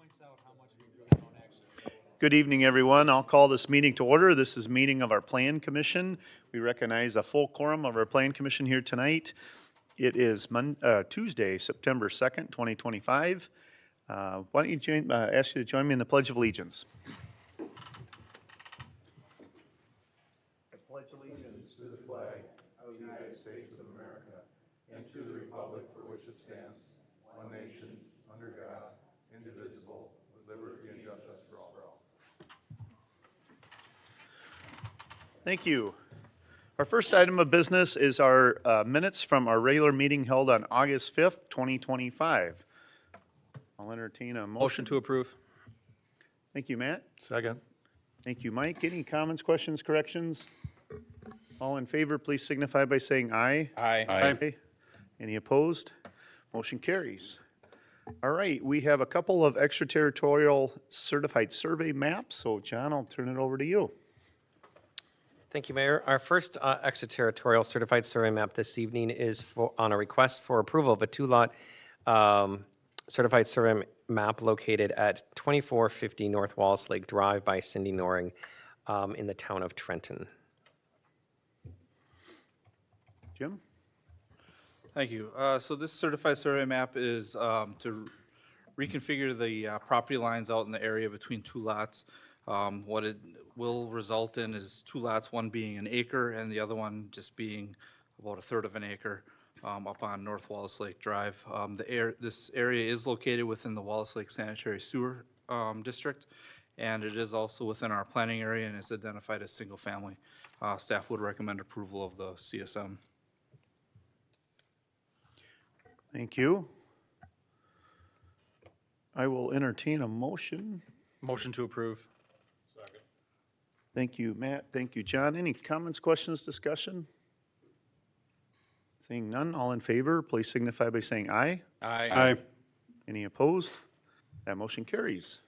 points out how much we really don't actually. Good evening, everyone. I'll call this meeting to order. This is meeting of our Plan Commission. We recognize a full quorum of our Plan Commission here tonight. It is Tuesday, September 2nd, 2025. Why don't you ask you to join me in the Pledge of Allegiance. I pledge allegiance to the flag of the United States of America and to the republic for which it stands, one nation, under God, indivisible, with liberty and justice for all. Thank you. Our first item of business is our minutes from our regular meeting held on August 5th, 2025. I'll entertain a Motion to approve. Thank you, Matt. Second. Thank you, Mike. Any comments, questions, corrections? All in favor, please signify by saying aye. Aye. Any opposed? Motion carries. All right, we have a couple of extraterritorial certified survey maps. So John, I'll turn it over to you. Thank you, Mayor. Our first extraterritorial certified survey map this evening is on a request for approval of a two-lot certified survey map located at 2450 North Wallace Lake Drive by Cindy Noring in the town of Trenton. Jim? Thank you. So this certified survey map is to reconfigure the property lines out in the area between two lots. What it will result in is two lots, one being an acre and the other one just being about a third of an acre up on North Wallace Lake Drive. This area is located within the Wallace Lake Sanitary Sewer District, and it is also within our planning area and is identified as single family. Staff would recommend approval of the CSM. Thank you. I will entertain a motion. Motion to approve. Thank you, Matt. Thank you, John. Any comments, questions, discussion? Seeing none, all in favor, please signify by saying aye. Aye. Any opposed? That motion carries.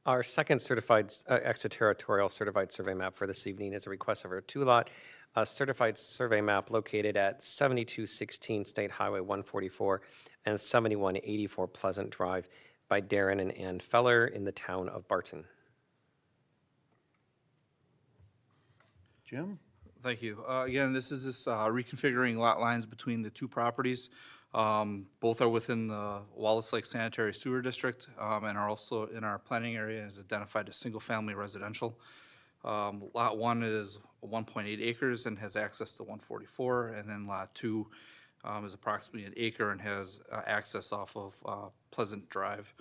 Our second certified extraterritorial certified survey map for this evening is a request of a two-lot certified survey map located at 7216 State Highway 144 and 7184 Pleasant Drive by Darren and Ann Feller in the town of Barton. Jim? Thank you. Again, this is reconfiguring lot lines between the two properties. Both are within the Wallace Lake Sanitary Sewer District and are also in our planning area as identified as single-family residential. Lot 1 is 1.8 acres and has access to 144, and then Lot 2 is approximately an acre and has access off of Pleasant Drive.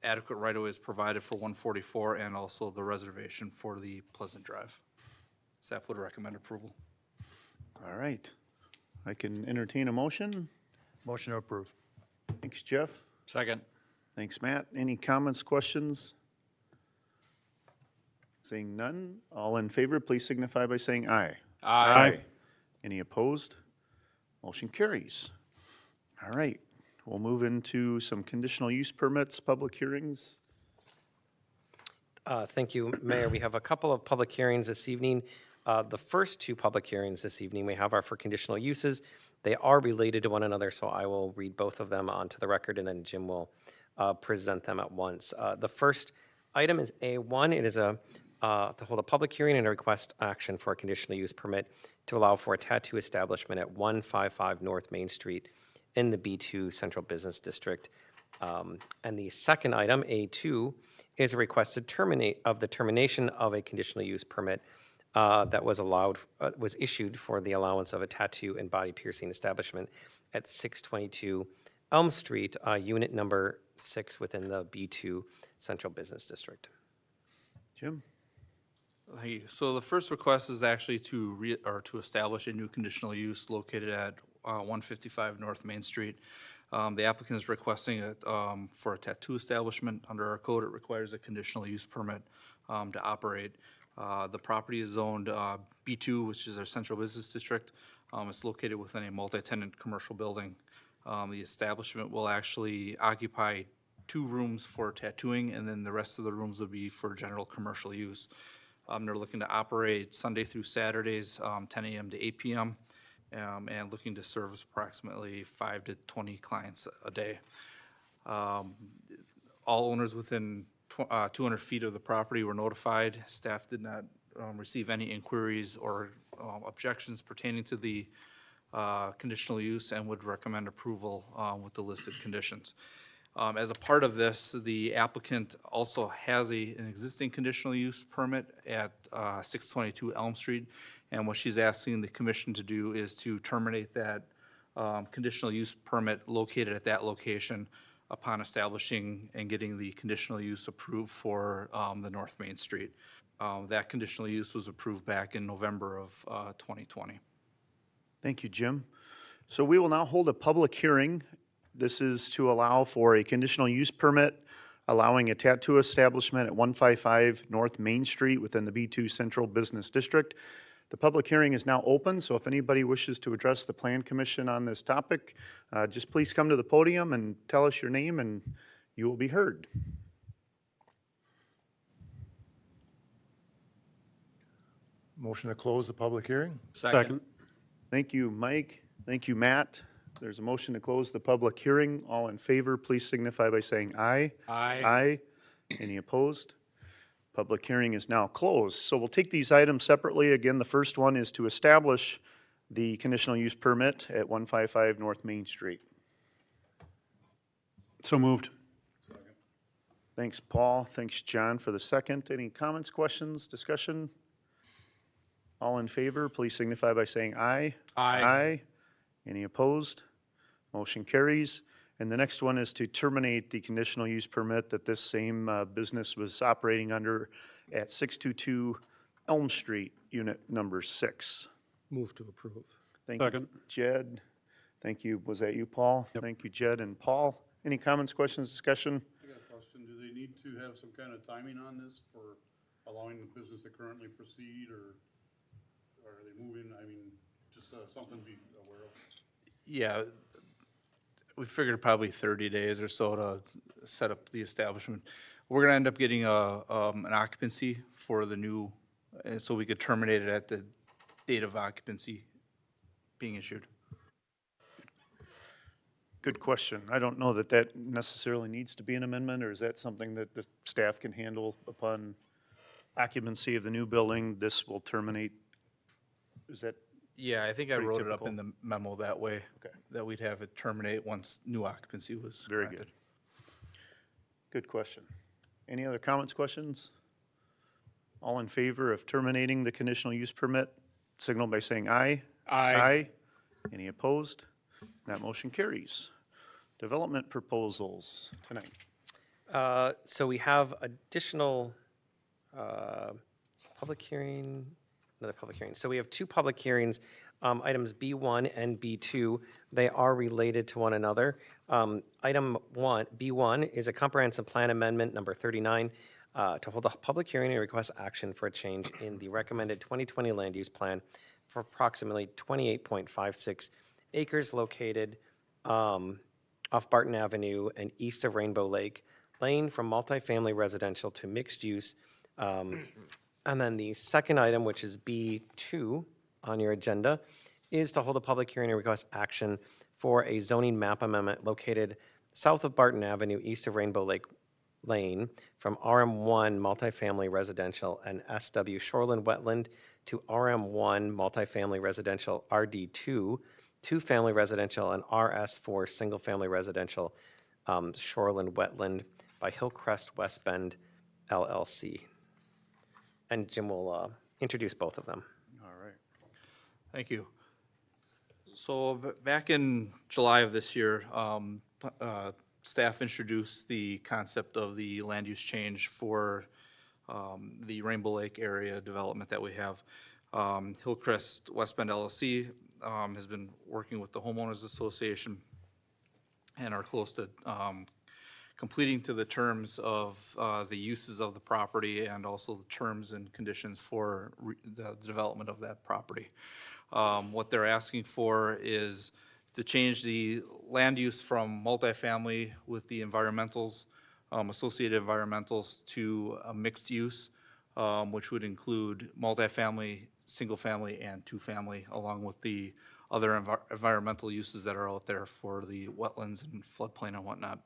Adequate right-of-way is provided for 144 and also the reservation for the Pleasant Drive. Staff would recommend approval. All right. I can entertain a motion. Motion to approve. Thanks, Jeff. Second. Thanks, Matt. Any comments, questions? Seeing none, all in favor, please signify by saying aye. Any opposed? Motion carries. All right. We'll move into some conditional use permits, public hearings. Thank you, Mayor. We have a couple of public hearings this evening. The first two public hearings this evening we have are for conditional uses. They are related to one another, so I will read both of them onto the record, and then Jim will present them at once. The first item is A1. It is to hold a public hearing and a request action for a conditional use permit to allow for a tattoo establishment at 155 North Main Street in the B2 Central Business District. And the second item, A2, is a request to termination of a conditional use permit that was issued for the allowance of a tattoo and body piercing establishment at 622 Elm Street, unit number 6 within the B2 Central Business District. Jim? Thank you. So the first request is actually to establish a new conditional use located at 155 North Main Street. The applicant is requesting it for a tattoo establishment. Under our code, it requires a conditional use permit to operate. The property is zoned B2, which is our central business district. It's located within a multi-tenant commercial building. The establishment will actually occupy 2 rooms for tattooing, and then the rest of the rooms will be for general commercial use. They're looking to operate Sunday through Saturdays, 10 a.m. to 8 p.m., and looking to service approximately 5 to 20 clients a day. All owners within 200 feet of the property were notified. Staff did not receive any inquiries or objections pertaining to the conditional use and would recommend approval with the listed conditions. As a part of this, the applicant also has an existing conditional use permit at 622 Elm Street. And what she's asking the commission to do is to terminate that conditional use permit located at that location upon establishing and getting the conditional use approved for the North Main Street. That conditional use was approved back in November of 2020. Thank you, Jim. So we will now hold a public hearing. This is to allow for a conditional use permit allowing a tattoo establishment at 155 North Main Street within the B2 Central Business District. The public hearing is now open, so if anybody wishes to address the Plan Commission on this topic, just please come to the podium and tell us your name and you will be heard. Motion to close the public hearing? Second. Thank you, Mike. Thank you, Matt. There's a motion to close the public hearing. All in favor, please signify by saying aye. Aye. Aye. Any opposed? Public hearing is now closed. So we'll take these items separately. Again, the first one is to establish the conditional use permit at 155 North Main Street. So moved. Thanks, Paul. Thanks, John, for the second. Any comments, questions, discussion? All in favor, please signify by saying aye. Aye. Aye. Any opposed? Motion carries. And the next one is to terminate the conditional use permit that this same business was operating under at 622 Elm Street, unit number 6. Move to approve. Thank you, Second. Jed. Thank you. Was that you, Paul? Thank you, Jed and Paul. Any comments, questions, discussion? I got a question. Do they need to have some kind of timing on this for allowing the business to currently proceed, or are they moving? I mean, just something to be aware of. Yeah, we figured probably 30 days or so to set up the establishment. We're gonna end up getting an occupancy for the new, so we could terminate it at the date of occupancy being issued. Good question. I don't know that that necessarily needs to be an amendment, or is that something that the staff can handle upon occupancy of the new building? This will terminate. Is that, Yeah, I think I Pretty wrote it up typical. in the memo that way. Okay. That we'd have it terminate once new occupancy was very granted. good. Good question. Any other comments, questions? All in favor of terminating the conditional use permit, signal by saying aye. Aye. Any opposed? That motion carries. Development proposals tonight. So we have additional public hearing, another public hearing. So we have two public hearings, items B1 and B2. They are related to one another. Item one, B1 is a comprehensive plan amendment number 39 to hold a public hearing and request action for a change in the recommended 2020 land use plan for approximately 28.56 acres located off Barton Avenue and east of Rainbow Lake Lane from multifamily residential to mixed use. And then the second item, which is B2 on your agenda, is to hold a public hearing and request action for a zoning map amendment located south of Barton Avenue, east of Rainbow Lake Lane, from RM1 multifamily residential and SW shoreland wetland to RM1 multifamily residential RD2, two-family residential, and RS4 single-family residential shoreland wetland by Hillcrest West Bend LLC. And Jim will introduce both of them. All right. Thank you. So back in July of this year, staff introduced the concept of the land use change for the Rainbow Lake area development that we have. Hillcrest West Bend LLC has been working with the homeowners association and are close to completing to the terms of the uses of the property and also the terms and conditions for the development of that property. What they're asking for is to change the land use from multifamily with the environmentals, associated environmentals, to a mixed use, which would include multifamily, single-family, and two-family, along with the other environmental uses that are out there for the wetlands and floodplain and whatnot.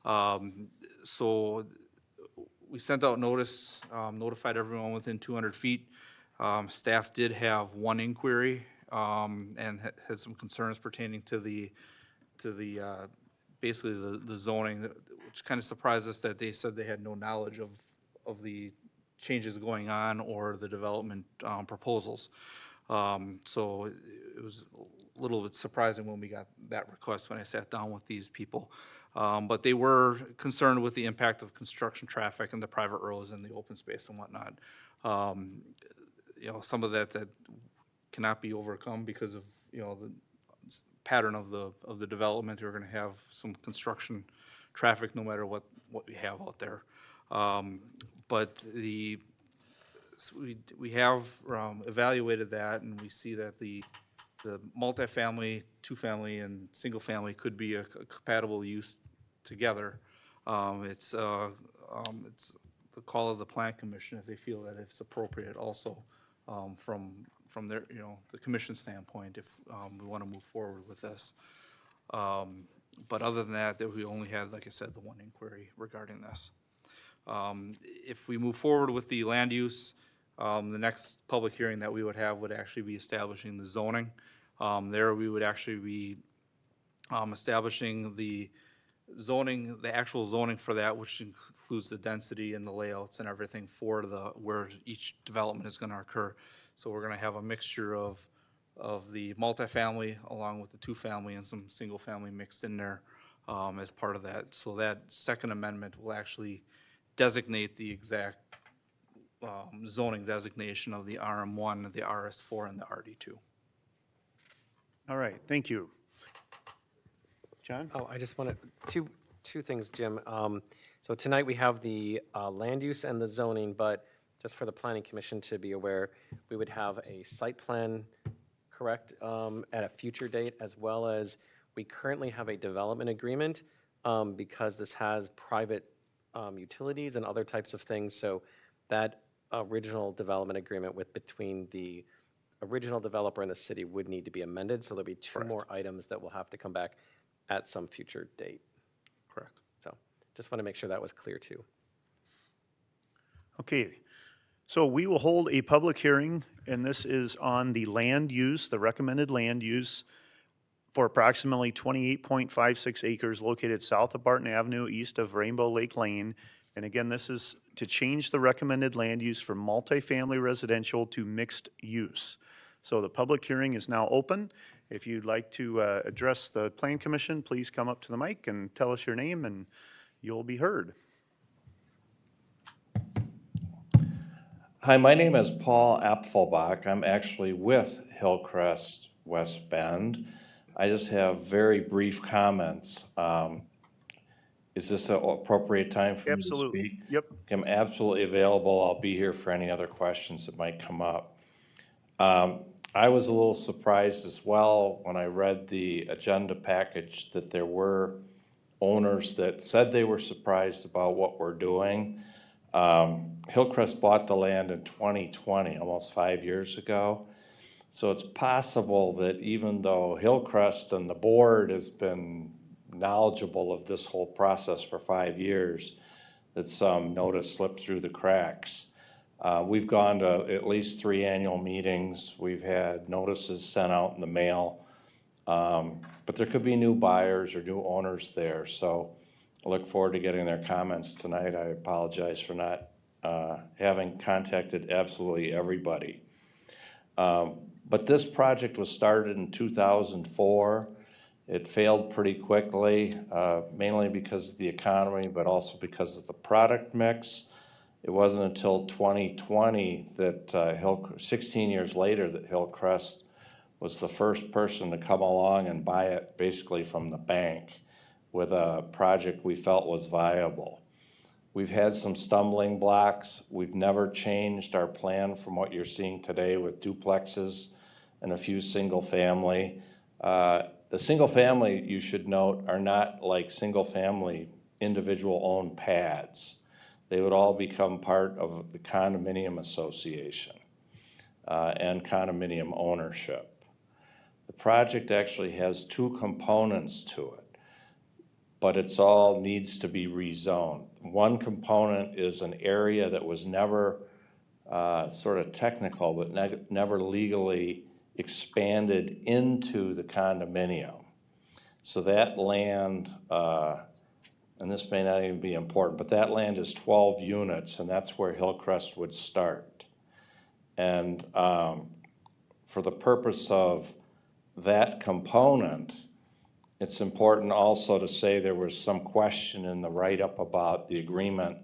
So we sent out notice, notified everyone within 200 feet. Staff did have one inquiry, and had some concerns pertaining to the, basically the zoning, which kind of surprised us that they said they had no knowledge of the changes going on or the development, proposals. So it was a little bit surprising when we got that request when I sat down with these people. But they were concerned with the impact of construction traffic and the private roads and the open space and whatnot. Some of that cannot be overcome because of, the pattern of the development. We're gonna have some construction traffic no matter what we have out there. But we have evaluated that, and we see that the multifamily, two-family, and single-family could be a compatible use together. It's the call of the Plan Commission if they feel that it's appropriate also, from their, the commission standpoint, if we want to move forward with this. But other than that, we only had, like I said, the one inquiry regarding this. If we move forward with the land use, the next public hearing that we would have would actually be establishing the zoning. There we would actually be establishing the zoning, the actual zoning for that, which includes the density and the layouts and everything for where each development is gonna occur. So we're gonna have a mixture of the multifamily along with the two-family and some single-family mixed in there as part of that. So that second amendment will actually designate the exact zoning designation of the RM1, the RS4, and the RD2. All right, thank you. John? Oh, I just wanted, two things, Jim. So tonight we have the land use and the zoning, but just for the planning commission to be aware, we would have a site plan, correct, at a future date, as well as we currently have a development agreement because this has private utilities and other types of things. So that original development agreement between the original developer and the city would need to be amended. So there'll be two more items that will have to come back at some future date. Correct. So just want to make sure that was clear too. Okay, so we will hold a public hearing, and this is on the land use, the recommended land use for approximately 28.56 acres located south of Barton Avenue, east of Rainbow Lake Lane. And again, this is to change the recommended land use from multifamily residential to mixed use. So the public hearing is now open. If you'd like to address the Plan Commission, please come up to the mic and tell us your name, and you'll be heard. Hi, my name is Paul Apfelbach. I'm actually with Hillcrest West Bend. I just have very brief comments. Is this an appropriate time for me to Absolutely. speak? Yep. I'm absolutely available. I'll be here for any other questions that might come up. I was a little surprised as well when I read the agenda package that there were owners that said they were surprised about what we're doing. Hillcrest bought the land in 2020, almost 5 years ago. So it's possible that even though Hillcrest and the board has been knowledgeable of this whole process for 5 years, that some notice slipped through the cracks. We've gone to at least 3 annual meetings. We've had notices sent out in the mail. But there could be new buyers or new owners there. So I look forward to getting their comments tonight. I apologize for not having contacted absolutely everybody. But this project was started in 2004. It failed pretty quickly, mainly because of the economy, but also because of the product mix. It wasn't until 2020 that 16 years later, that Hillcrest was the first person to come along and buy it basically from the bank with a project we felt was viable. We've had some stumbling blocks. We've never changed our plan from what you're seeing today with duplexes and a few single family. The single family, you should note, are not like single family individual owned pads. They would all become part of the condominium association and condominium ownership. The project actually has 2 components to it. but it's all needs to be rezoned. One component is an area that was never sort of technical, but never legally expanded into the condominium. So that land, and this may not even be important, but that land is 12 units, and that's where Hillcrest would start. And for the purpose of that component, it's important also to say there was some question in the write-up about the agreement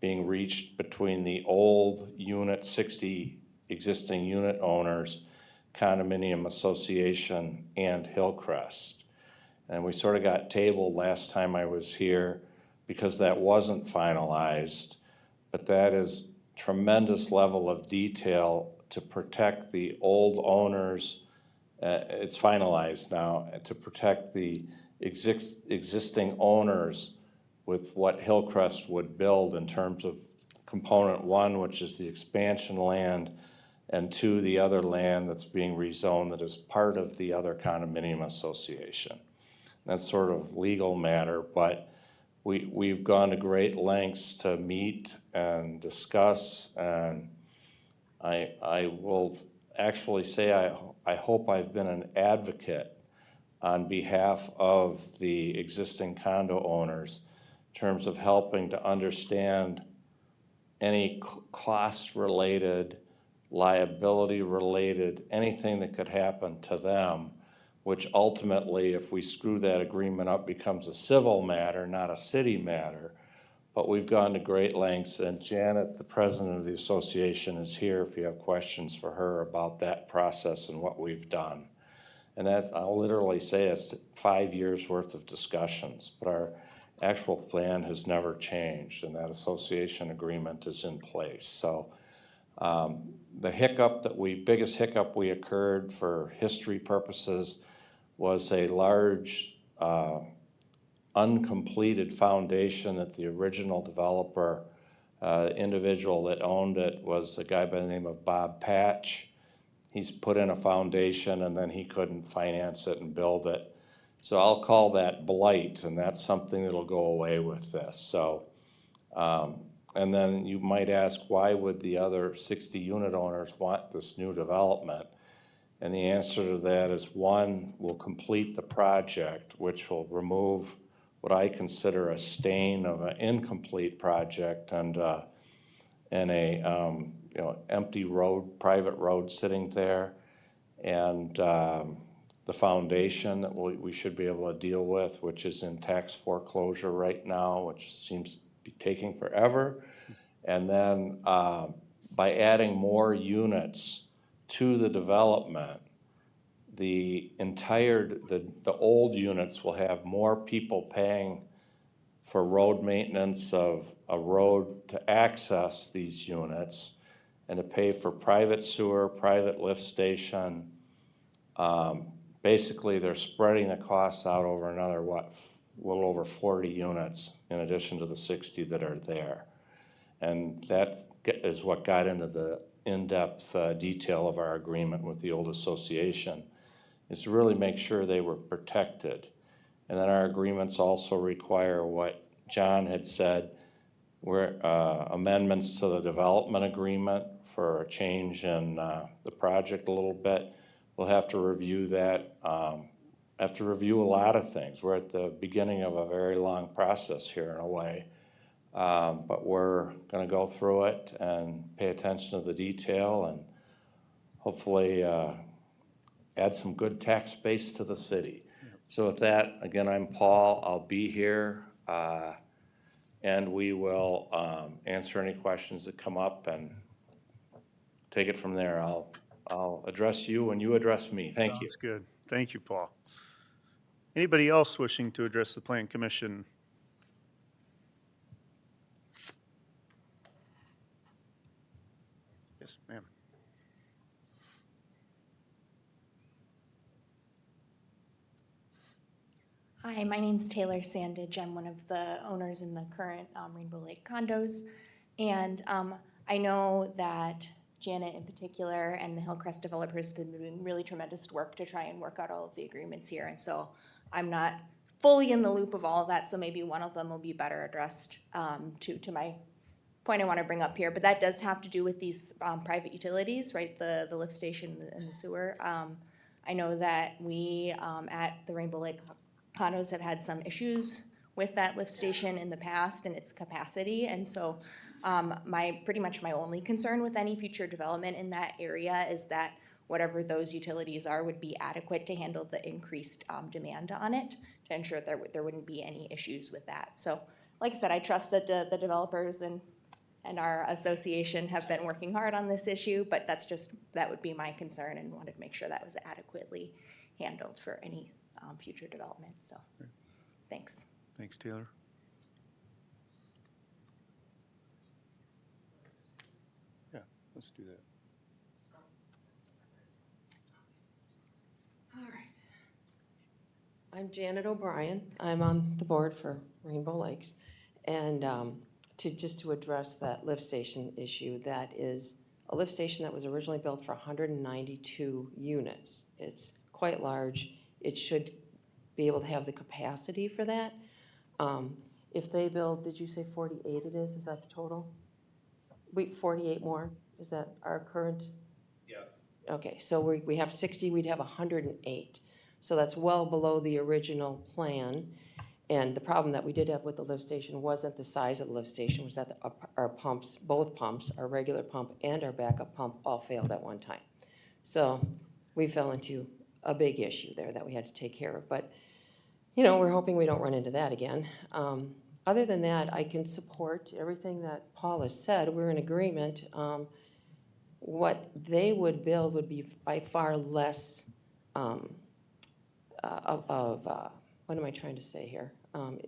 being reached between the old unit, 60 existing unit owners, condominium association, and Hillcrest. And we sort of got tabled last time I was here because that wasn't finalized, but that is tremendous level of detail to protect the old owners. It's finalized now, to protect the existing owners with what Hillcrest would build in terms of component one, which is the expansion land, and two, the other land that's being rezoned that is part of the other condominium association. That's sort of legal matter, but we've gone to great lengths to meet and discuss, and I will actually say I hope I've been an advocate on behalf of the existing condo owners in terms of helping to understand any cost-related, liability-related, anything that could happen to them, which ultimately, if we screw that agreement up, becomes a civil matter, not a city matter. But we've gone to great lengths, and Janet, the president of the association, is here if you have questions for her about that process and what we've done. And that, I'll literally say it's 5 years worth of discussions, but our actual plan has never changed, and that association agreement is in place. So the biggest hiccup we occurred for history purposes was a large uncompleted foundation that the original developer, individual that owned it was a guy by the name of Bob Patch. He's put in a foundation and then he couldn't finance it and build it. So I'll call that blight, and that's something that'll go away with this. So, and then you might ask, why would the other 60 unit owners want this new development? And the answer to that is, one, we'll complete the project, which will remove what I consider a stain of an incomplete project and a empty road, private road sitting there, and the foundation that we should be able to deal with, which is in tax foreclosure right now, which seems to be taking forever. And then by adding more units to the development, the old units will have more people paying for road maintenance of a road to access these units and to pay for private sewer, private lift station. Basically, they're spreading the costs out over another, a little over 40 units in addition to the 60 that are there. And that is what got into the in-depth detail of our agreement with the old association, is to really make sure they were protected. And then our agreements also require what John had said, where amendments to the development agreement for a change in the project a little bit. We'll have to review that, have to review a lot of things. We're at the beginning of a very long process here in a way. But we're gonna go through it and pay attention to the detail and hopefully add some good tax base to the city. So with that, again, I'm Paul, I'll be here, and we will answer any questions that come up and take it from there. I'll address you when you address me. Thank you. Sounds good. Thank you, Paul. Anybody else wishing to address the Plan Commission? Yes, ma'am. Hi, my name's Taylor Sandage. I'm one of the owners in the current Rainbow Lake condos. And I know that Janet in particular and the Hillcrest developers have been doing really tremendous work to try and work out all of the agreements here. And so I'm not fully in the loop of all of that, so maybe one of them will be better addressed, to my point I want to bring up here, but that does have to do with these private utilities, right? The lift station and the sewer. I know that we at the Rainbow Lake condos have had some issues with that lift station in the past and its capacity, and so pretty much my only concern with any future development in that area is that whatever those utilities are would be adequate to handle the increased demand on it, to ensure that there wouldn't be any issues with that. So, like I said, I trust that the developers and our association have been working hard on this issue, but that would be my concern, and wanted to make sure that was adequately handled for any future development, so, thanks. Thanks, Taylor. Yeah, let's do that. All right. I'm Janet O'Brien. I'm on the board for Rainbow Lakes. And to address that lift station issue, that is a lift station that was originally built for 192 units. It's quite large. It should be able to have the capacity for that. If they build, did you say 48 it is? Is that the total? 48 more? Is that our current? Okay, so we have 60, we'd have 108. So that's well below the original plan. And the problem that we did have with the lift station wasn't the size of the lift station, was that our pumps, both pumps, our regular pump and our backup pump, all failed at one time. So we fell into a big issue there that we had to take care of. But, you know, we're hoping we don't run into that again. Other than that, I can support everything that Paul has said. We're in agreement. What they would build would be by far less what am I trying to say here?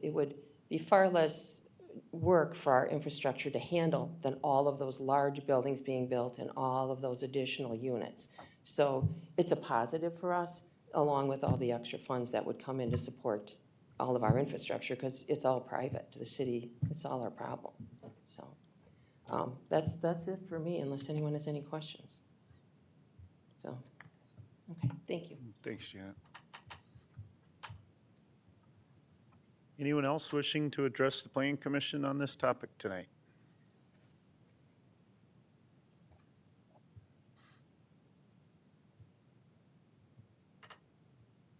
It would be far less work for our infrastructure to handle than all of those large buildings being built and all of those additional units. So it's a positive for us, along with all the extra funds that would come in to support all of our infrastructure, because it's all private to the city. It's all our problem. So that's it for me, unless anyone has any questions. So, okay, thank you. Thanks, Janet. Anyone else wishing to address the Planning Commission on this topic tonight?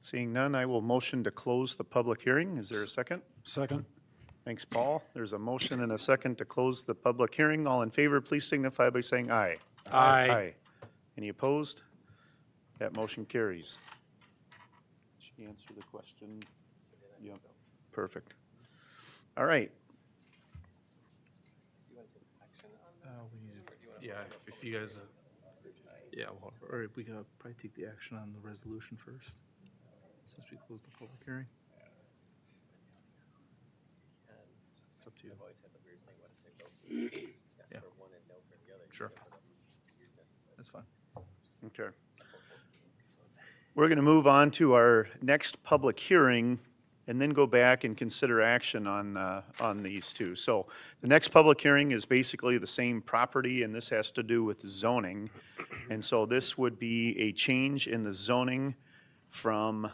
Seeing none, I will motion to close the public hearing. Is there a second? Second. Thanks, Paul. There's a motion and a second to close the public hearing. All in favor, please signify by saying aye. Aye. Any opposed? That motion carries. Did she answer the question? Yep. Perfect. All right. Yeah, if you guys, yeah, well, or we could probably take the action on the resolution first, since we closed the public hearing. It's up to you. Yeah. Sure. That's fine. Okay. We're going to move on to our next public hearing and then go back and consider action on these two. So the next public hearing is basically the same property, and this has to do with zoning. And so this would be a change in the zoning from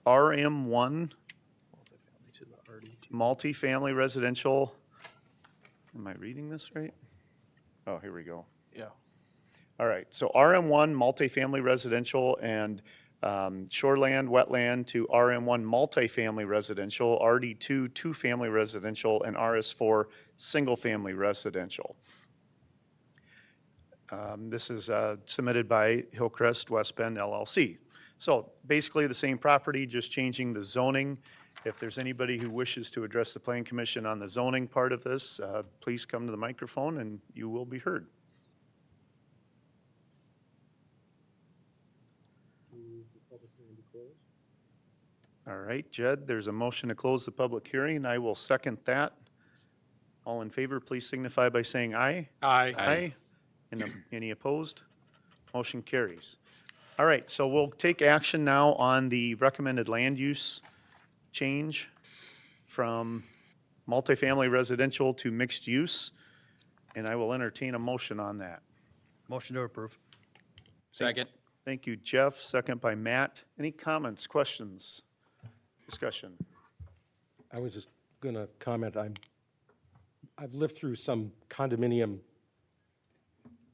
RM1 Multifamily to the RD2. multifamily residential. Am I reading this right? Oh, here we go. Yeah. All right, so RM1 multifamily residential and shoreland, wetland to RM1 multifamily residential, RD2 two-family residential, and RS4 single-family residential. This is submitted by Hillcrest West Bend LLC. So basically the same property, just changing the zoning. If there's anybody who wishes to address the Planning Commission on the zoning part of this, please come to the microphone and you will be heard. All right, Jed, there's a motion to close the public hearing. I will second that. All in favor, please signify by saying aye. Aye. Aye. Any opposed? Motion carries. All right, so we'll take action now on the recommended land use change from multifamily residential to mixed use, and I will entertain a motion on that. Motion to approve. Second. Thank you, Jeff. Second by Matt. Any comments, questions, discussion? I was just going to comment, I've lived through some condominium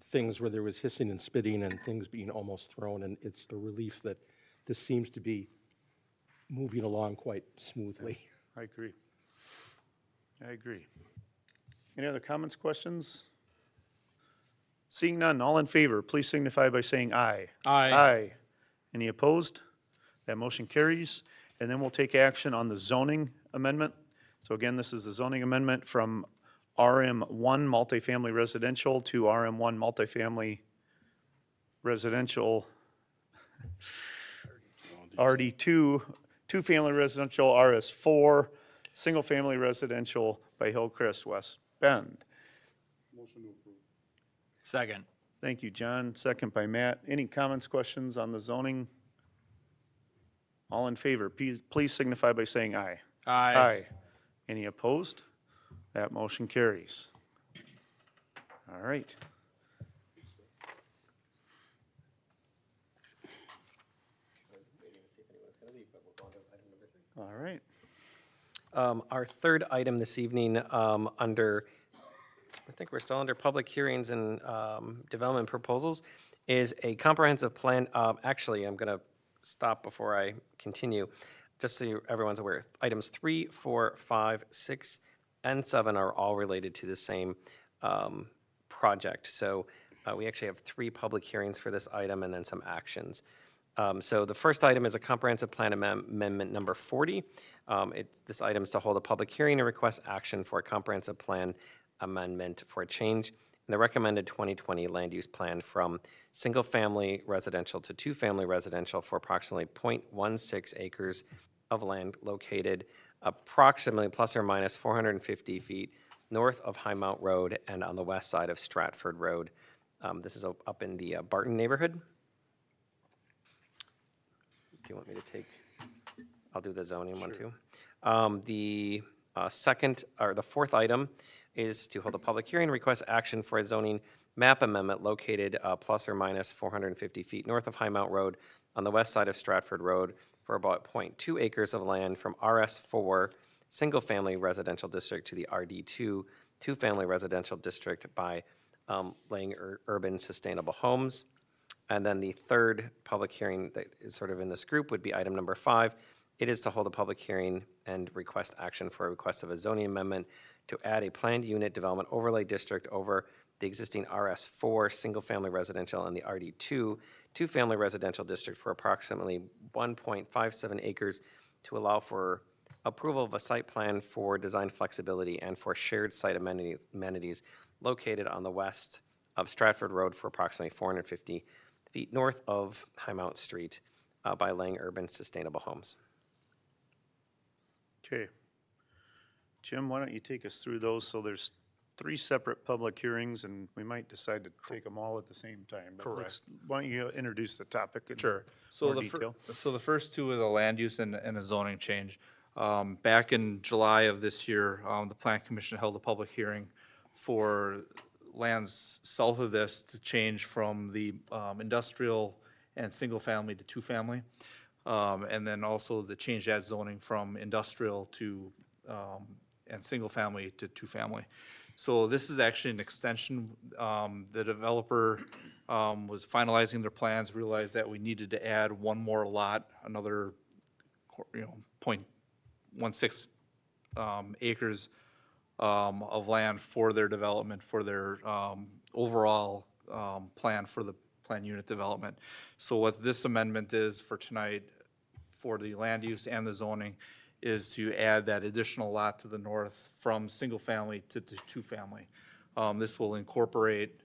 things where there was hissing and spitting and things being almost thrown, and it's a relief that this seems to be moving along quite smoothly. I agree. I agree. Any other comments, questions? Seeing none, all in favor, please signify by saying aye. Aye. Aye. Any opposed? That motion carries. And then we'll take action on the zoning amendment. So again, this is a zoning amendment from RM1 multifamily residential to RM1 multifamily residential, RD2, two-family residential, RS4, single-family residential by Hillcrest West Bend. Motion to approve. Second. Thank you, John. Second by Matt. Any comments, questions on the zoning? All in favor, please signify by saying aye. Aye. Any opposed? That motion carries. All right. All right. Our third item this evening, under, I think we're still under public hearings and development proposals, is a comprehensive plan. Actually, I'm going to stop before I continue, just so everyone's aware. Items 3, 4, 5, 6, and 7 are all related to the same project. So we actually have 3 public hearings for this item and then some actions. So the first item is a comprehensive plan amendment number 40. This item is to hold a public hearing and request action for a comprehensive plan amendment for a change in the recommended 2020 land use plan from single-family residential to two-family residential for approximately 0.16 acres of land located approximately plus or minus 450 feet north of High Mount Road and on the west side of Stratford Road. This is up in the Barton neighborhood. Do you want me to take, I'll do the zoning one too. The second, or the fourth item is to hold a public hearing, request action for a zoning map amendment located plus or minus 450 feet north of High Mount Road on the west side of Stratford Road for about 0.2 acres of land from RS4 single-family residential district to the RD2 two-family residential district by Lang Urban Sustainable Homes. And then the third public hearing that is sort of in this group would be item number 5. It is to hold a public hearing and request action for a request of a zoning amendment to add a planned unit development overlay district over the existing RS4 single-family residential and the RD2 two-family residential district for approximately 1.57 acres to allow for approval of a site plan for design flexibility and for shared site amenities located on the west of Stratford Road for approximately 450 feet north of High Mount Street by Lang Urban Sustainable Homes. Okay. Jim, why don't you take us through those? So there's 3 separate public hearings, and we might decide to take them all at the same time. But let's- why don't you introduce the topic in Sure. more detail? So the first 2 is a land use and a zoning change. Back in July of this year, the Plan Commission held a public hearing for lands south of this to change from the industrial and single-family to two-family. And then also the change that zoning from industrial to, and single-family to two-family. So this is actually an extension. The developer was finalizing their plans, realized that we needed to add one more lot, another, 0.16 acres of land for their development, for their overall plan for the planned unit development. So what this amendment is for tonight, for the land use and the zoning, is to add that additional lot to the north from single-family to two-family. This will incorporate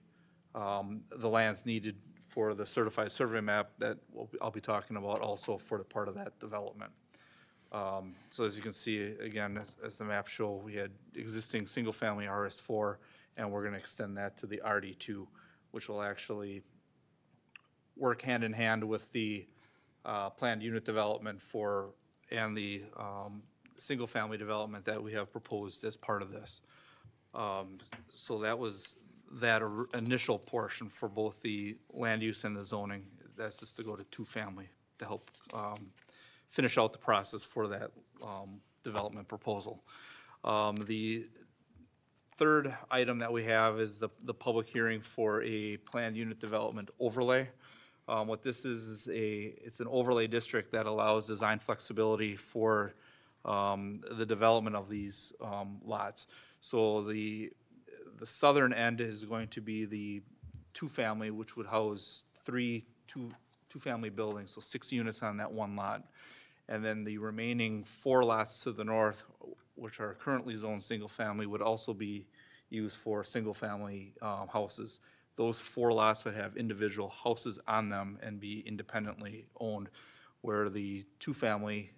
the lands needed for the certified survey map that I'll be talking about also for the part of that development. So as you can see, again, as the map show, we had existing single-family RS4, and we're gonna extend that to the RD2, which will actually work hand in hand with the planned unit development and the single-family development that we have proposed as part of this. So that was that initial portion for both the land use and the zoning. that's just to go to two-family to help finish out the process for that development proposal. The third item that we have is the public hearing for a planned unit development overlay. What this is it's an overlay district that allows design flexibility for the development of these lots. So the southern end is going to be the two-family, which would house two-family buildings, so 6 units on that one lot. And then the remaining 4 lots to the north, which are currently zoned single-family, would also be used for single-family houses. Those 4 lots would have individual houses on them and be independently owned, where the two-family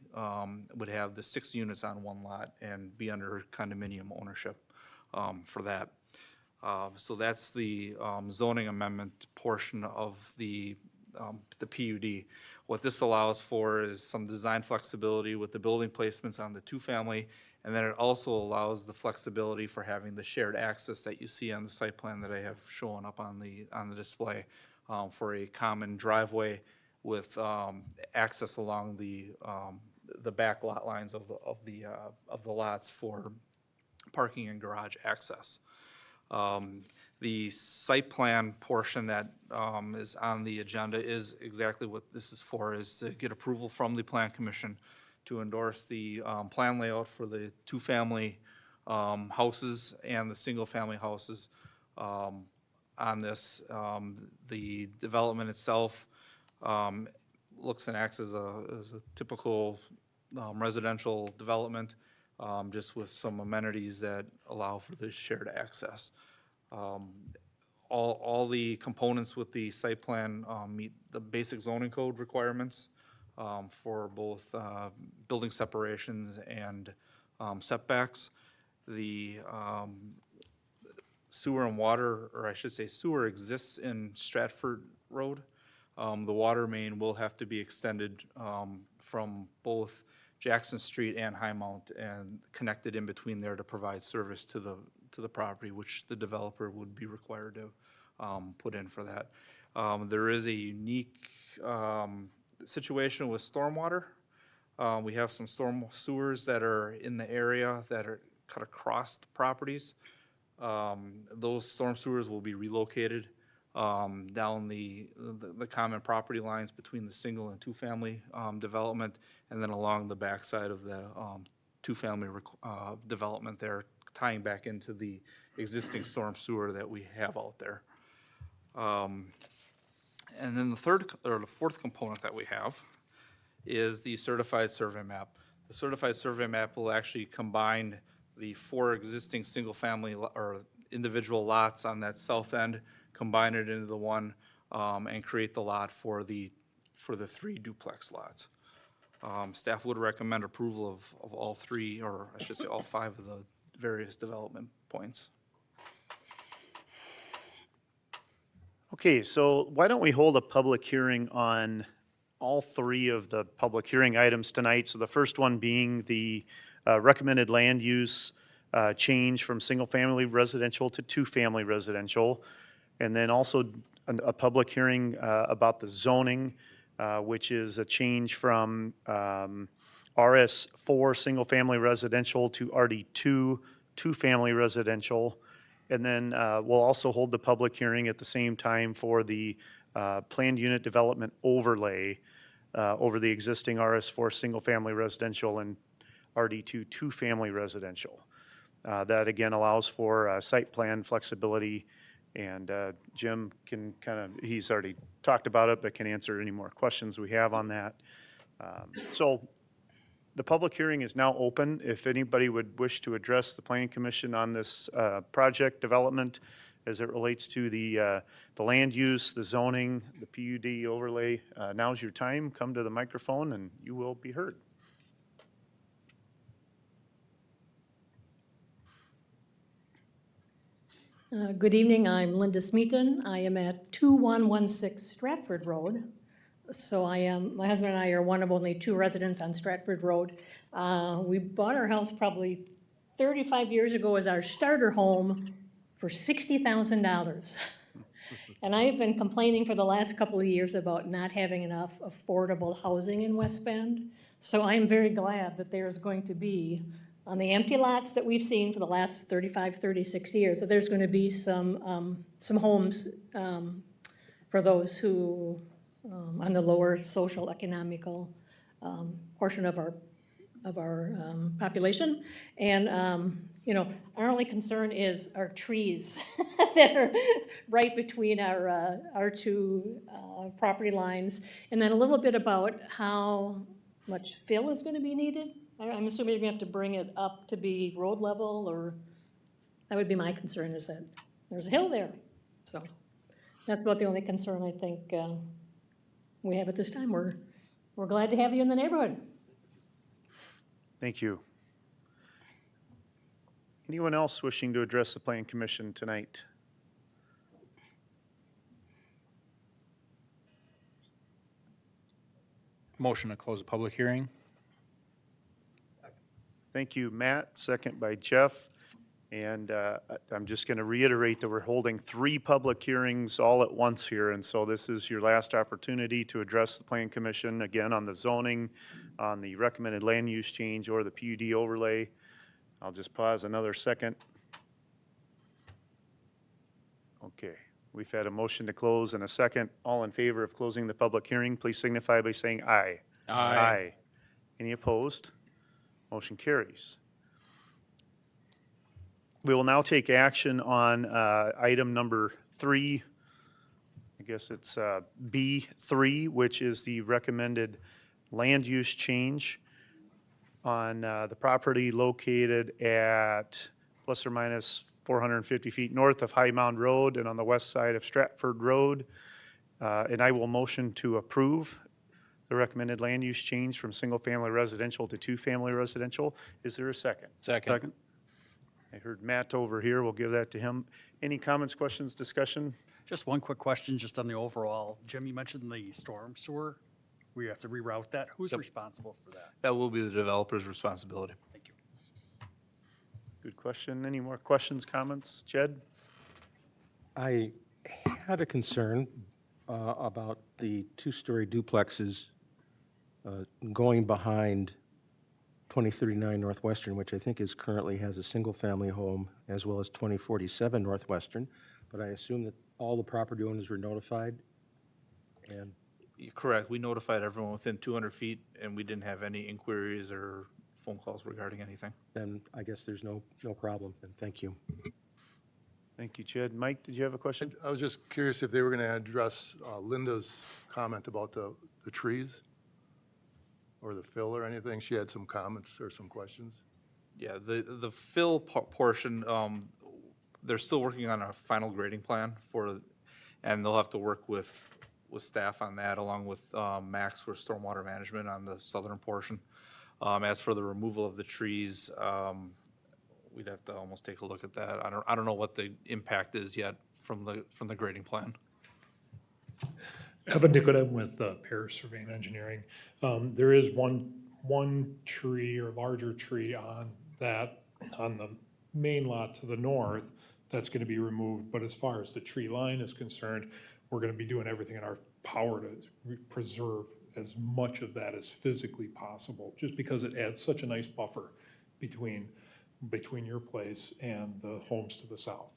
would have the 6 units on one lot and be under condominium ownership for that. So that's the zoning amendment portion of the PUD. What this allows for is some design flexibility with the building placements on the two-family, and then it also allows the flexibility for having the shared access that you see on the site plan that I have shown up on the display for a common driveway with access along the back lot lines of the lots for parking and garage access. The site plan portion that is on the agenda is exactly what this is for, is to get approval from the Plan Commission to endorse the plan layout for the two-family houses and the single-family houses on this. The development itself looks and acts as a typical residential development, just with some amenities that allow for the shared access. All the components with the site plan meet the basic zoning code requirements for both building separations and setbacks. The sewer and water, or I should say sewer, exists in Stratford Road. The water main will have to be extended from both Jackson Street and Highmount and connected in between there to provide service to the property, which the developer would be required to put in for that. There is a unique situation with stormwater. We have some storm sewers that are in the area that are cut across the properties. Those storm sewers will be relocated down the common property lines between the single and two-family development, and then along the backside of the two-family development there, tying back into the existing storm sewer that we have out there. And then the fourth component that we have is the certified survey map. The certified survey map will actually combine the 4 existing single-family or individual lots on that south end, combine it into the one, and create the lot for the 3 duplex lots. Staff would recommend approval of all 3, or I should say all 5 of the various development points. Okay, so why don't we hold a public hearing on all 3 of the public hearing items tonight? So the first one being the recommended land use change from single-family residential to two-family residential. And then also a public hearing about the zoning, which is a change from RS4 single-family residential to RD2 two-family residential. And then we'll also hold the public hearing at the same time for the planned unit development overlay over the existing RS4 single-family residential and RD2 two-family residential. That again allows for site plan flexibility, and Jim can he's already talked about it, but can answer any more questions we have on that. So the public hearing is now open. If anybody would wish to address the Planning Commission on this project development as it relates to the land use, the zoning, the PUD overlay, now's your time. Come to the microphone and you will be heard. Good evening, I'm Linda Smeaton. I am at 2116 Stratford Road. So my husband and I are one of only 2 residents on Stratford Road. We bought our house probably 35 years ago as our starter home for $60,000. And I have been complaining for the last couple of years about not having enough affordable housing in West Bend. So I am very glad that there's going to be, on the empty lots that we've seen for the last 35, 36 years, that there's going to be some homes for those who, on the lower social economical portion of our population. And, you know, our only concern is our trees that are right between our two property lines. And then a little bit about how much fill is gonna be needed. I'm assuming you're gonna have to bring it up to be road level, or, that would be my concern, is that there's a hill there. So that's about the only concern I think we have at this time. We're glad to have you in the neighborhood. Thank you. Anyone else wishing to address the Plan Commission tonight? Motion to close the public hearing. Thank you, Matt. Second by Jeff. And I'm just going to reiterate that we're holding 3 public hearings all at once here. And so this is your last opportunity to address the Plan Commission, again, on the zoning, on the recommended land use change, or the PUD overlay. I'll just pause another second. Okay, we've had a motion to close and a second. All in favor of closing the public hearing, please signify by saying aye. Aye. Any opposed? Motion carries. We will now take action on item number 3. I guess it's B3, which is the recommended land use change on the property located at plus or minus 450 feet north of High Mound Road and on the west side of Stratford Road. And I will motion to approve the recommended land use change from single-family residential to two-family residential. Is there a second? Second. I heard Matt over here. We'll give that to him. Any comments, questions, discussion? Just one quick question, just on the overall. Jim, you mentioned the storm sewer. We have to reroute that. Who's responsible for that? That will be the developer's responsibility. Thank you. Good question. Any more questions, comments? Jed? I had a concern about the two-story duplexes going behind 2039 Northwestern, which I think is currently has a single-family home, as well as 2047 Northwestern. But I assume that all the property owners were notified, and You're correct. We notified everyone within 200 feet, and we didn't have any inquiries or phone calls regarding anything. then I guess there's no problem, and thank you. Thank you, Jed. Mike, did you have a question? I was just curious if they were going to address Linda's comment about the trees or the fill or anything. She had some comments or some questions. Yeah, the fill portion, they're still working on a final grading plan for, and they'll have to work with staff on that, along with Max for stormwater management on the southern portion. As for the removal of the trees, we'd have to almost take a look at that. I don't know what the impact is yet from the grading plan. Evan Nicodem with Paris Surveying Engineering. There is one tree or larger tree on the main lot to the north that's going to be removed. But as far as the tree line is concerned, we're going to be doing everything in our power to preserve as much of that as physically possible, just because it adds such a nice buffer between your place and the homes to the south.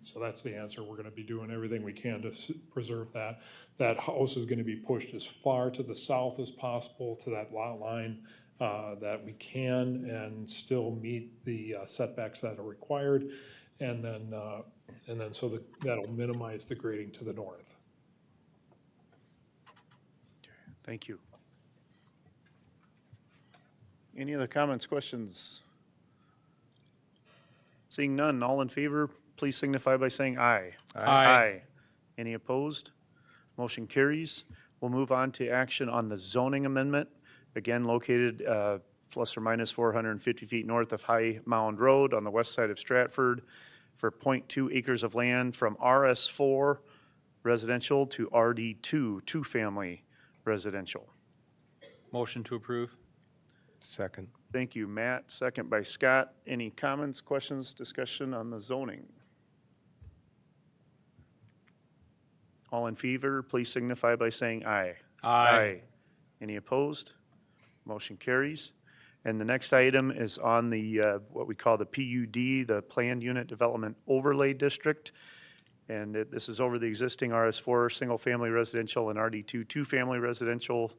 So that's the answer. We're going to be doing everything we can to preserve that. That house is going to be pushed as far to the south as possible to that lot line that we can, and still meet the setbacks that are required. And then so that'll minimize the grading to the north. Thank you. Any other comments, questions? Seeing none, all in favor, please signify by saying aye. Aye. Any opposed? Motion carries. We'll move on to action on the zoning amendment, again located plus or minus 450 feet north of High Mound Road on the west side of Stratford for 0.2 acres of land from RS4 residential to RD2, two-family residential. Motion to approve. Second. Thank you, Matt. Second by Scott. Any comments, questions, discussion on the zoning? All in favor, please signify by saying aye. Aye. Any opposed? Motion carries. And the next item is on the, what we call the PUD, the Planned Unit Development Overlay District. And this is over the existing RS4 single-family residential and RD2 two-family residential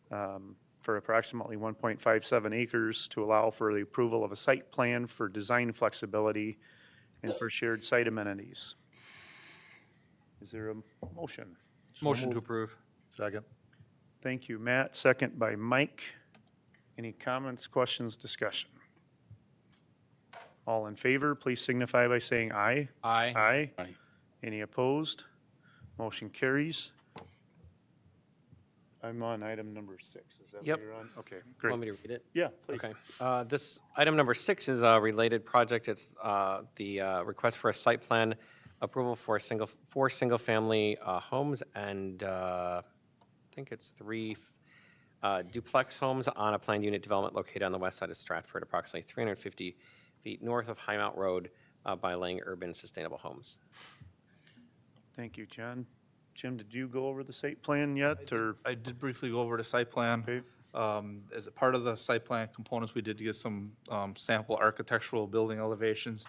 for approximately 1.57 acres to allow for the approval of a site plan for design flexibility and for shared site amenities. Is there a motion? Motion to approve. Second. Thank you, Matt. Second by Mike. Any comments, questions, discussion? All in favor, please signify by saying aye. Aye. Aye. Aye. Any opposed? Motion carries. I'm on item number 6. Is that what Yep. you're on? Okay, Want great. me to read it? Yeah, please. Okay. This, item number 6 is a related project. It's the request for a site plan approval for four single-family homes and I think it's 3 duplex homes on a planned unit development located on the west side of Stratford, approximately 350 feet north of High Mount Road by Lang Urban Sustainable Homes. Thank you, John. Jim, did you go over the site plan yet, or? I did briefly go over the site plan. Okay. As a part of the site plan components, we did get some sample architectural building elevations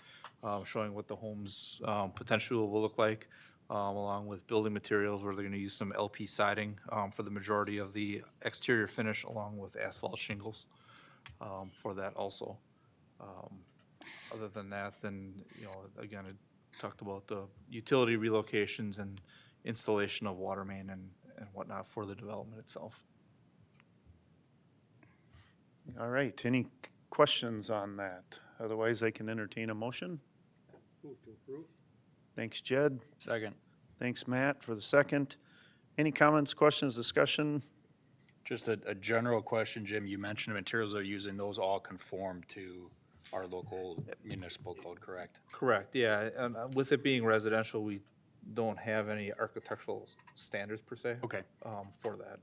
showing what the homes potentially will look like, along with building materials where they're going to use some LP siding for the majority of the exterior finish, along with asphalt shingles for that also. Other than that, then, again, it talked about the utility relocations and installation of water main and whatnot for the development itself. All right, any questions on that? Otherwise, I can entertain a motion. Move to approve. Thanks, Jed. Second. Thanks, Matt, for the second. Any comments, questions, discussion? Just a general question, Jim. You mentioned the materials they're using, those all conform to our local municipal code, correct? Correct, yeah, and with it being residential, we don't have any architectural standards per se. Okay. For that.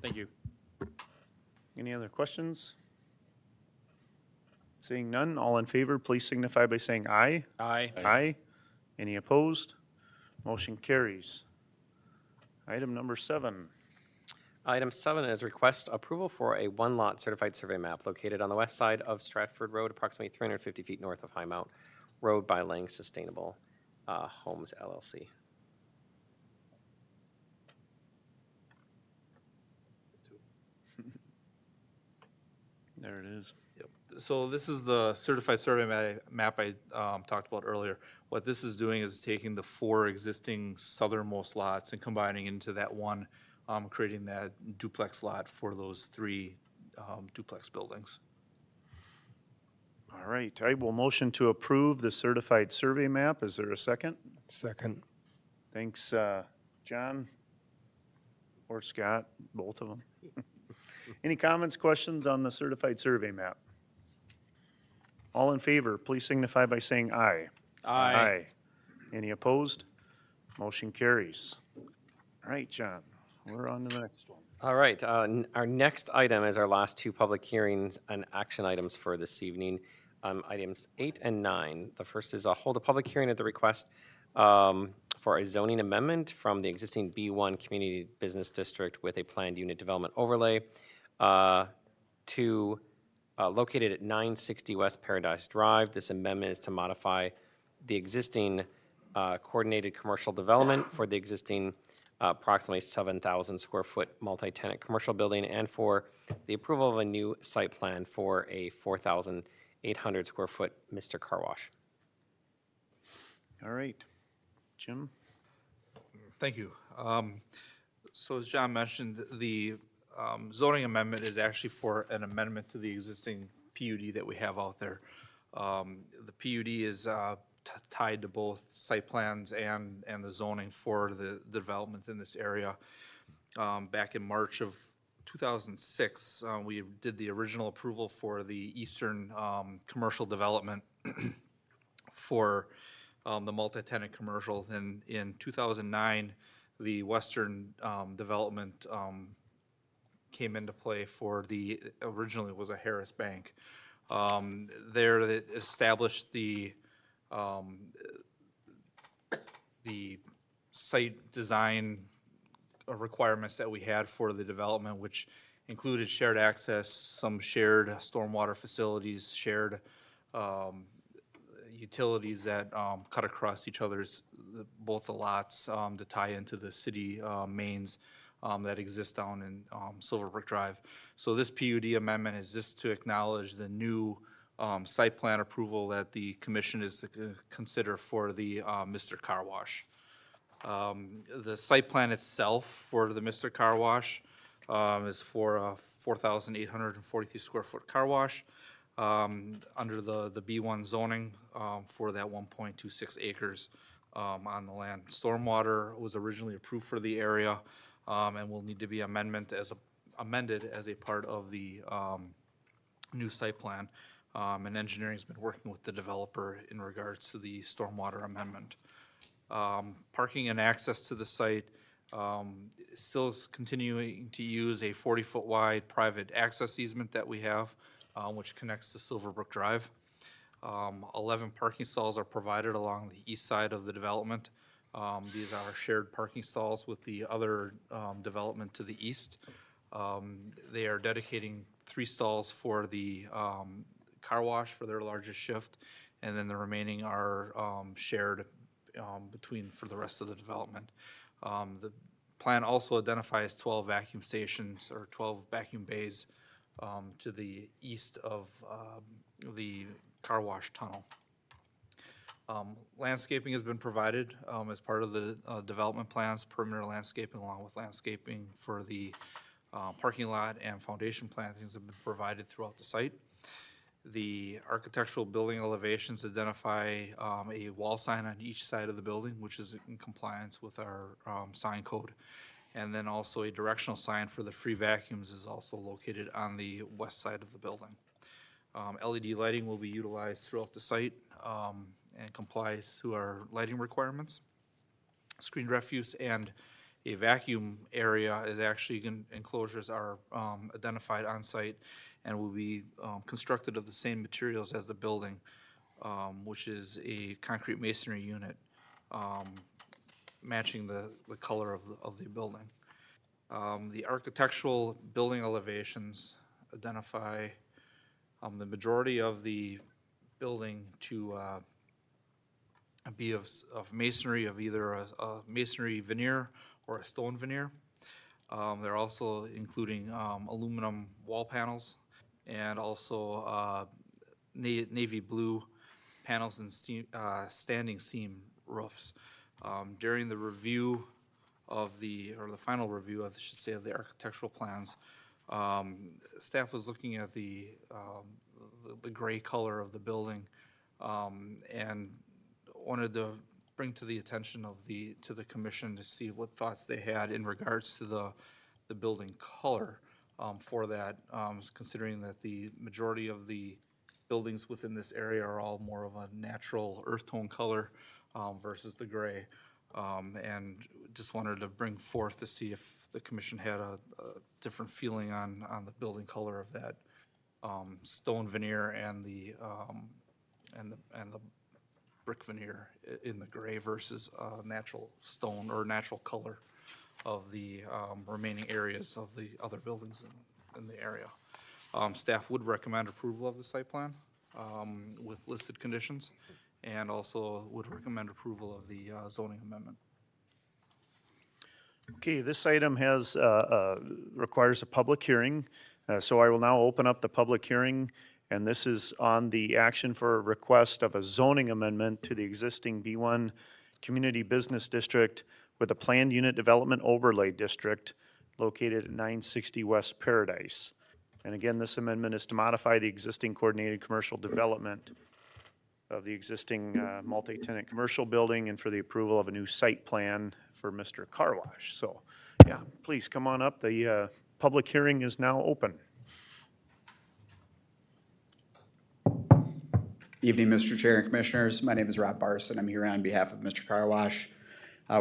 Thank you. Any other questions? Seeing none, all in favor, please signify by saying aye. Aye. Aye. Any opposed? Motion carries. Item number 7. Item 7 is request approval for a one-lot certified survey map located on the west side of Stratford Road, approximately 350 feet north of High Mount Road by Lang Sustainable Homes LLC. There it is. Yep. So this is the certified survey map I talked about earlier. What this is doing is taking the 4 existing southernmost lots and combining into that one, creating that duplex lot for those 3 duplex buildings. All right, I will motion to approve the certified survey map. Is there a second? Second. Thanks, John or Scott, both of them. Any comments, questions on the certified survey map? All in favor, please signify by saying aye. Aye. Any opposed? Motion carries. All right, John, we're on to the next one. All right, our next item is our last 2 public hearings and action items for this evening. Items 8 and 9. The first is hold a public hearing at the request for a zoning amendment from the existing B1 Community Business District with a planned unit development overlay to located at 960 West Paradise Drive. This amendment is to modify the existing coordinated commercial development for the existing approximately 7,000 square foot multi-tenant commercial building and for the approval of a new site plan for a 4,800 square foot Mr. Car Wash. All right, Jim? Thank you. So as John mentioned, the zoning amendment is actually for an amendment to the existing PUD that we have out there. The PUD is tied to both site plans and the zoning for the development in this area. Back in March of 2006, we did the original approval for the eastern commercial development for the multi-tenant commercial. Then in 2009, the western development came into play for originally it was a Harris Bank. There it established the site design requirements that we had for the development, which included shared access, some shared stormwater facilities, shared utilities that cut across each other's, both the lots to tie into the city mains that exist down in Silverbrook Drive. So this PUD amendment is just to acknowledge the new site plan approval that the commission is to consider for the Mr. Car Wash. The site plan itself for the Mr. Car Wash is for a 4,843 square foot car wash under the B1 zoning for that 1.26 acres on the land. Stormwater was originally approved for the area and will need to be amended as a part of the new site plan. And engineering's been working with the developer in regards to the stormwater amendment. Parking and access to the site still is continuing to use a 40-foot wide private access easement that we have, which connects to Silverbrook Drive. 11 parking stalls are provided along the east side of the development. These are shared parking stalls with the other development to the east. They are dedicating 3 stalls for the car wash for their largest shift, and then the remaining are shared between for the rest of the development. The plan also identifies 12 vacuum stations or 12 vacuum bays to the east of the car wash tunnel. Landscaping has been provided as part of the development plans, perimeter landscaping along with landscaping for the parking lot and foundation plantings have been provided throughout the site. The architectural building elevations identify a wall sign on each side of the building, which is in compliance with our sign code. And then also a directional sign for the free vacuums is also located on the west side of the building. LED lighting will be utilized throughout the site and complies to our lighting requirements. Screened refuse and a vacuum area is actually, enclosures are identified on site and will be constructed of the same materials as the building, which is a concrete masonry unit matching the color of the building. The architectural building elevations identify the majority of the building to be of masonry, of either a masonry veneer or a stone veneer. They're also including aluminum wall panels and also navy blue panels and standing seam roofs. During the review of the final review of, I should say, of the architectural plans, staff was looking at the gray color of the building and wanted to bring to the attention of the commission to see what thoughts they had in regards to the building color for that, considering that the majority of the buildings within this area are all more of a natural earth tone color versus the gray. And just wanted to bring forth to see if the commission had a different feeling on the building color of that stone veneer and the brick veneer in the gray versus natural stone or natural color of the remaining areas of the other buildings in the area. Staff would recommend approval of the site plan with listed conditions, and also would recommend approval of the zoning amendment. Okay, this item has, requires a public hearing, so I will now open up the public hearing, and this is on the action for a request of a zoning amendment to the existing B1 Community Business District with a planned unit development overlay district located at 960 West Paradise. And again, this amendment is to modify the existing coordinated commercial development of the existing multi-tenant commercial building and for the approval of a new site plan for Mr. Car Wash. So, yeah, please come on up. The public hearing is now open. Evening, Mr. Chair and Commissioners. My name is Rob Barson. I'm here on behalf of Mr. Car Wash.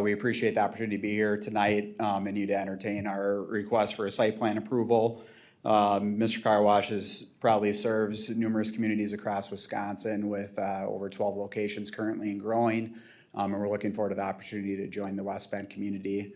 We appreciate the opportunity to be here tonight and you to entertain our request for a site plan approval. Mr. Car Wash proudly serves numerous communities across Wisconsin with over 12 locations currently and growing. and we're looking forward to the opportunity to join the West Bend community.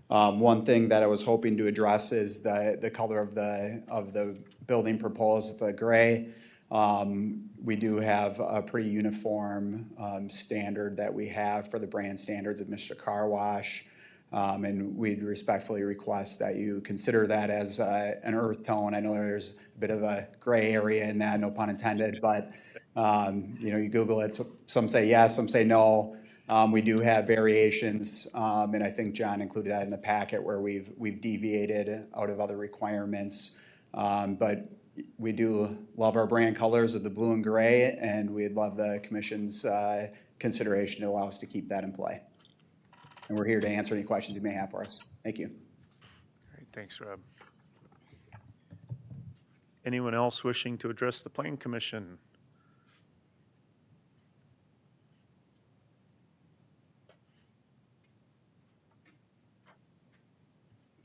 One thing that I was hoping to address is the color of the building proposed, the gray. We do have a pretty uniform standard that we have for the brand standards of Mr. Car Wash. And we'd respectfully request that you consider that as an earth tone. I know there's a bit of a gray area in that, no pun intended, but you Google it, so some say yes, some say no. We do have variations, and I think John included that in the packet where we've deviated out of other requirements. But we do love our brand colors of the blue and gray, and we'd love the commission's consideration to allow us to keep that in play. And we're here to answer any questions you may have for us. Thank you. All right, thanks, Rob. Anyone else wishing to address the Plan Commission?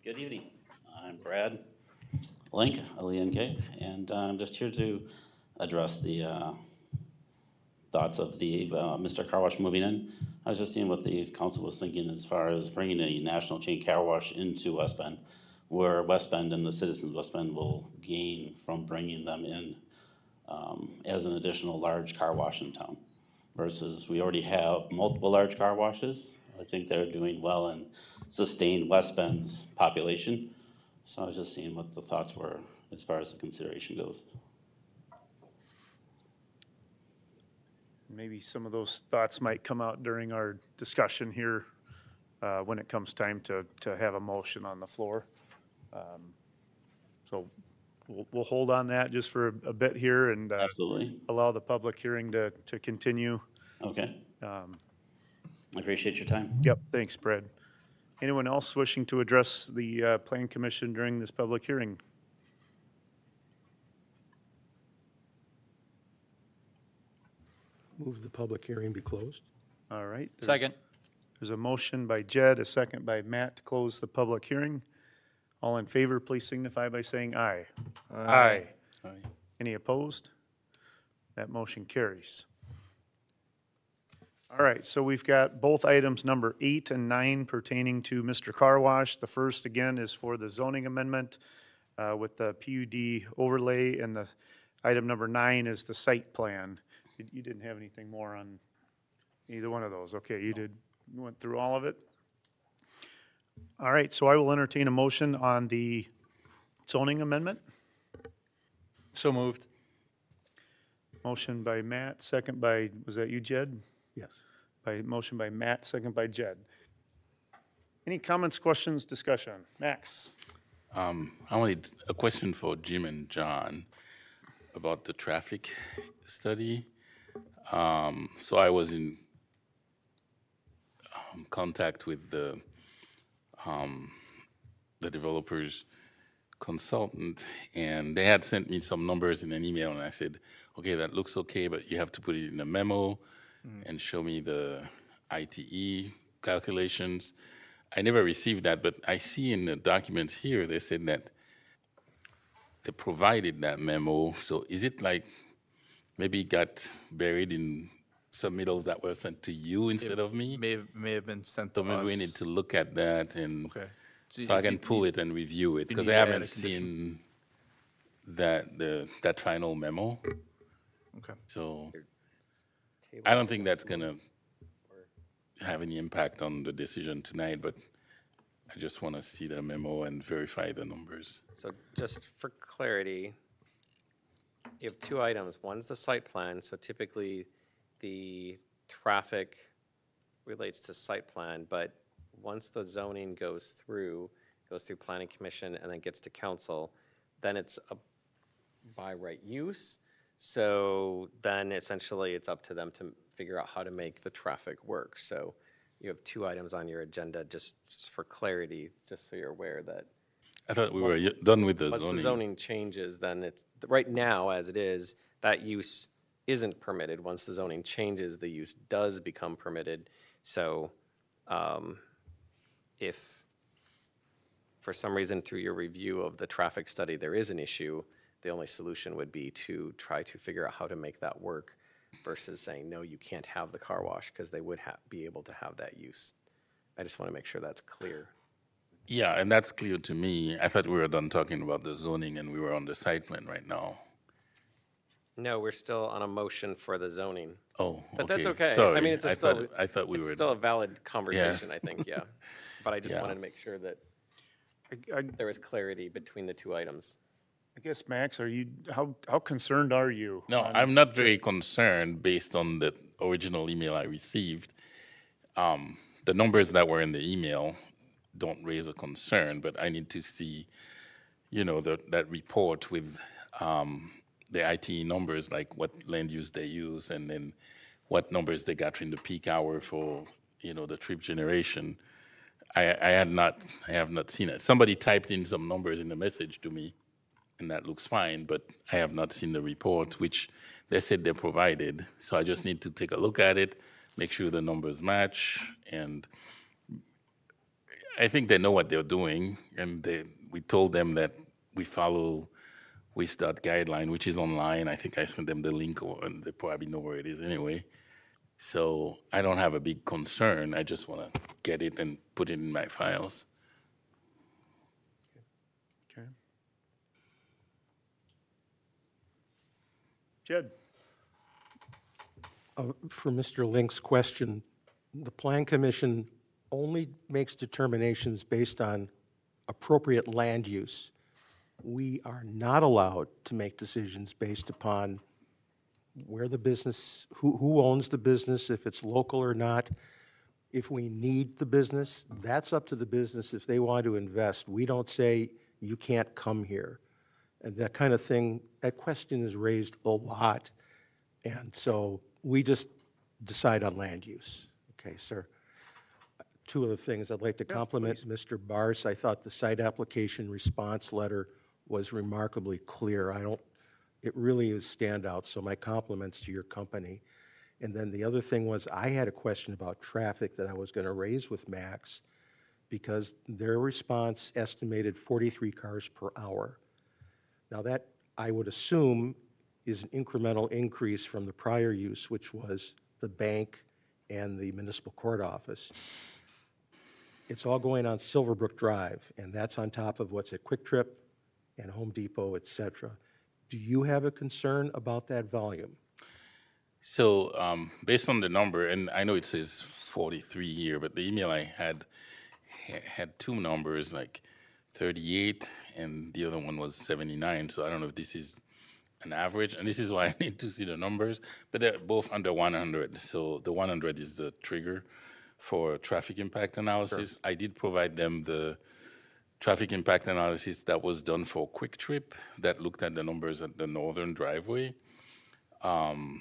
Good evening. I'm Brad Link, L-E-N-K, and I'm just here to address the thoughts of the Mr. Car Wash moving in. I was just seeing what the council was thinking as far as bringing a national chain car wash into West Bend, where West Bend and the citizens of West Bend will gain from bringing them in as an additional large car wash in town. Versus we already have multiple large car washes. I think they're doing well and sustain West Bend's population. So I was just seeing what the thoughts were as far as the consideration goes. Maybe some of those thoughts might come out during our discussion here when it comes time to have a motion on the floor. So we'll hold on that just for a bit here and Absolutely. allow the public hearing to continue. Okay. I appreciate your time. Yep, thanks, Brad. Anyone else wishing to address the Plan Commission during this public hearing? Move the public hearing be closed. All right. Second. There's a motion by Jed, a second by Matt to close the public hearing. All in favor, please signify by saying aye. Aye. Any opposed? That motion carries. All right, so we've got both items number 8 and 9 pertaining to Mr. Car Wash. The first, again, is for the zoning amendment with the PUD overlay, and the item number 9 is the site plan. You didn't have anything more on either one of those. Okay, you did, you went through all of it? All right, so I will entertain a motion on the zoning amendment. So moved. Motion by Matt, second by, was that you, Jed? Yes. Motion by Matt, second by Jed. Any comments, questions, discussion? Max? I wanted a question for Jim and John about the traffic study. So I was in contact with the developer's consultant, and they had sent me some numbers in an email, and I said, okay, that looks okay, but you have to put it in a memo and show me the ITE calculations. I never received that, but I see in the documents here, they said that they provided that memo. So is it like maybe it got buried in submittals that were sent to you instead of me? May have been sent to So us. maybe we need to look at that and Okay. so I if can you pull need- it and review it you because need I to add a haven't condition. seen that final memo. Okay. So I don't think that's gonna have any impact on the decision tonight, but I just want to see the memo and verify the numbers. So just for clarity, you have two items. One's the site plan, so typically the traffic relates to site plan, but once the zoning goes through planning commission and then gets to council, then it's a by right use. So then essentially it's up to them to figure out how to make the traffic work. So you have two items on your agenda, just for clarity, just so you're aware that I thought we were done with the once the zoning. zoning changes, then it's, right now, as it is, that use isn't permitted. Once the zoning changes, the use does become permitted. So if for some reason through your review of the traffic study there is an issue, the only solution would be to try to figure out how to make that work versus saying, no, you can't have the car wash, because they would be able to have that use. I just want to make sure that's clear. Yeah, and that's clear to me. I thought we were done talking about the zoning and we were on the site plan right now. No, we're still on a motion for the zoning. Oh, But that's okay. I Sorry, mean, it's a I thought we it's were. still a valid conversation, Yes. I think, yeah. But I just Yeah. wanted to make sure that I there was clarity between the two items. guess, Max, how concerned are you? No, on- I'm not very concerned based on the original email I received. The numbers that were in the email don't raise a concern, but I need to see, that report with the ITE numbers, like what land use they use, and then what numbers they got in the peak hour for, the trip generation. I have not seen it. Somebody typed in some numbers in the message to me, and that looks fine, but I have not seen the report, which they said they provided. So I just need to take a look at it, make sure the numbers match, and I think they know what they're doing, and we told them that we follow WISDOT guideline, which is online. I think I sent them the link, and they probably know where it is anyway. So I don't have a big concern. I just want to get it and put it in my files. Okay. Jed? For Mr. Link's question, the Plan Commission only makes determinations based on appropriate land use. We are not allowed to make decisions based upon where the business, who owns the business, if it's local or not. If we need the business, that's up to the business if they want to invest. We don't say, you can't come here. And that kind of thing, that question is raised a lot. And so we just decide on land use. Okay, sir. Two other things. I'd like to compliment Mr. Bars. I thought the site application response letter was remarkably clear. It really is standout, so my compliments to your company. And then the other thing was, I had a question about traffic that I was going to raise with Max, because their response estimated 43 cars per hour. Now that, I would assume, is an incremental increase from the prior use, which was the bank and the municipal court office. It's all going on Silverbrook Drive, and that's on top of what's at Quick Trip and Home Depot, et cetera. Do you have a concern about that volume? So based on the number, and I know it says 43 here, but the email I had two numbers, like 38, and the other one was 79. So I don't know if this is an average, and this is why I need to see the numbers, but they're both under 100. So the 100 is the trigger for traffic impact analysis. Sure. I did provide them the traffic impact analysis that was done for Quick Trip that looked at the numbers at the northern driveway. And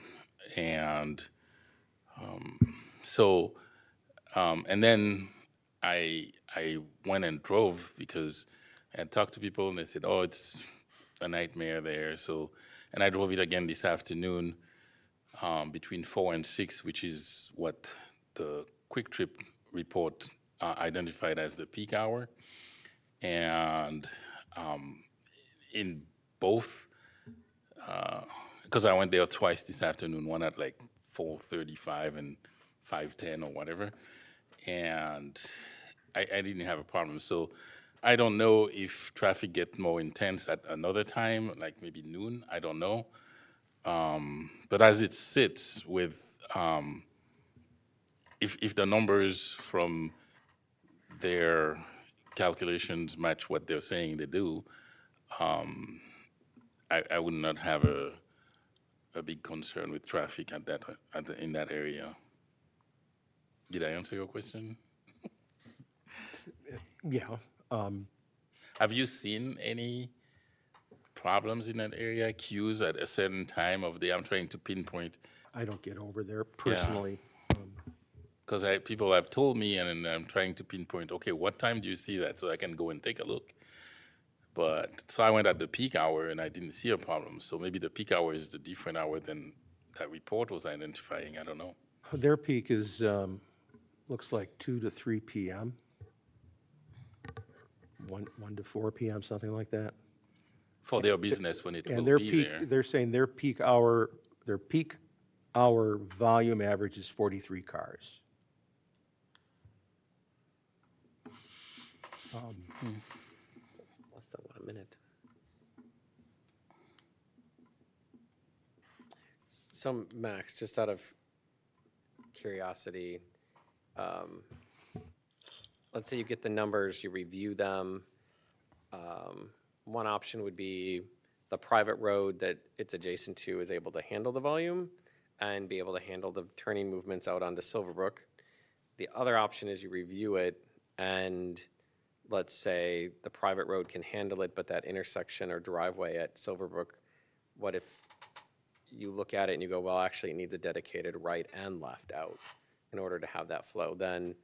then I went and drove because I had talked to people and they said, oh, it's a nightmare there. So, and I drove it again this afternoon between 4 and 6, which is what the Quick Trip report identified as the peak hour. And in both, because I went there twice this afternoon, one at like 4:35 and 5:10 or whatever, and I didn't have a problem. So I don't know if traffic gets more intense at another time, like maybe noon, I don't know. But as it sits with, if the numbers from their calculations match what they're saying they do, I would not have a big concern with traffic in that area. Did I answer your question? Yeah. Have you seen any problems in that area, queues at a certain time of day? I'm trying to pinpoint. I don't get over there personally. Because people have told me, and I'm trying to pinpoint, okay, what time do you see that so I can go and take a look? So I went at the peak hour and I didn't see a problem. So maybe the peak hour is the different hour than that report was identifying. I don't know. Their peak is, looks like 2 to 3 p.m., 1 to 4 p.m., something like that. For their business when it will And their be peak, there. they're saying their peak hour our volume average is 43 cars. Less than 1 minute. So Max, just out of curiosity, let's say you get the numbers, you review them. One option would be the private road that it's adjacent to is able to handle the volume and be able to handle the turning movements out onto Silverbrook. The other option is you review it and let's say the private road can handle it, but that intersection or driveway at Silverbrook, what if you look at it and you go, well, actually it needs a dedicated right and left out in order to have that flow? Then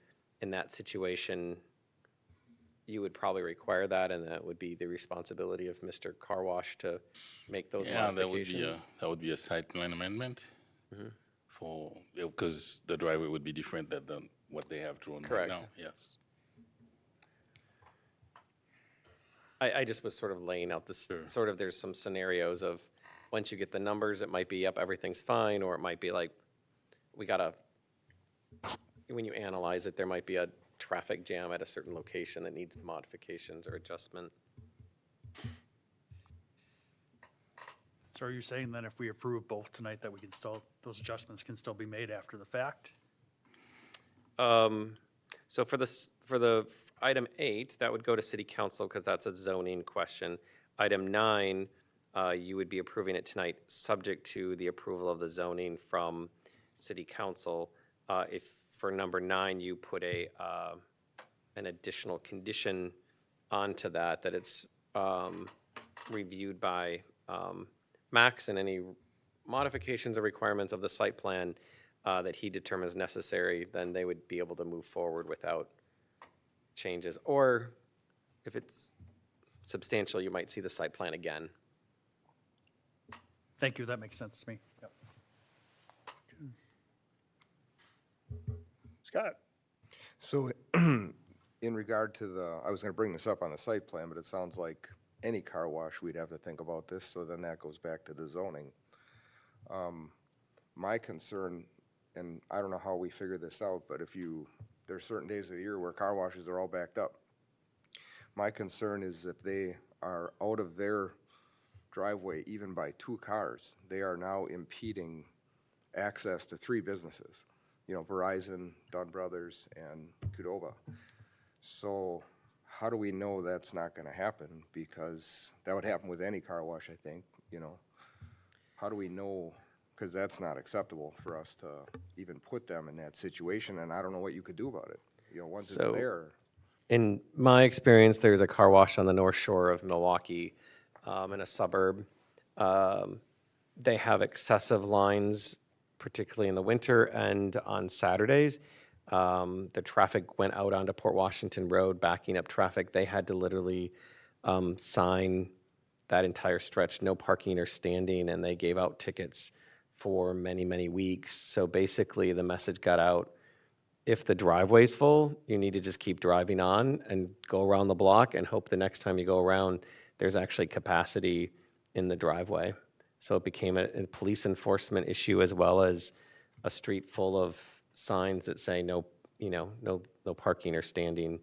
in that situation, you would probably require that, and that would be the responsibility of Mr. Car Wash to make those Yeah, modifications. that would be a site plan amendment for, because the driveway would be different than what they have drawn right Correct. now, yes. I just was sort of laying out this, sort of, there's some scenarios of, once you get the numbers, it might be, yep, everything's fine, or it might be like, we gotta, when you analyze it, there might be a traffic jam at a certain location that needs modifications or adjustment. So are you saying then if we approve both tonight that we can still, those adjustments can still be made after the fact? So for the item 8, that would go to city council because that's a zoning question. Item 9, you would be approving it tonight, subject to the approval of the zoning from city council. If for number 9, you put an additional condition onto that it's reviewed by Max, and any modifications or requirements of the site plan that he determines necessary, then they would be able to move forward without changes. Or if it's substantial, you might see the site plan again. Thank you, that makes sense to me. Yep. Scott? So in regard to I was gonna bring this up on the site plan, but it sounds like any car wash, we'd have to think about this, so then that goes back to the zoning. My concern, and I don't know how we figure this out, but there's certain days of the year where car washes are all backed up. My concern is if they are out of their driveway, even by 2 cars, they are now impeding access to 3 businesses. You know, Verizon, Dunn Brothers, and Qdoba. So how do we know that's not gonna happen? Because that would happen with any car wash, I think, you know. How do we know? Because that's not acceptable for us to even put them in that situation, and I don't know what you could do about it. You know, once it's So- there. In my experience, there's a car wash on the North Shore of Milwaukee, in a suburb. They have excessive lines, particularly in the winter and on Saturdays. The traffic went out onto Port Washington Road, backing up traffic. They had to literally sign that entire stretch, no parking or standing, and they gave out tickets for many, many weeks. So basically, the message got out, if the driveway's full, you need to just keep driving on and go around the block and hope the next time you go around, there's actually capacity in the driveway. So it became a police enforcement issue, as well as a street full of signs that say no parking or standing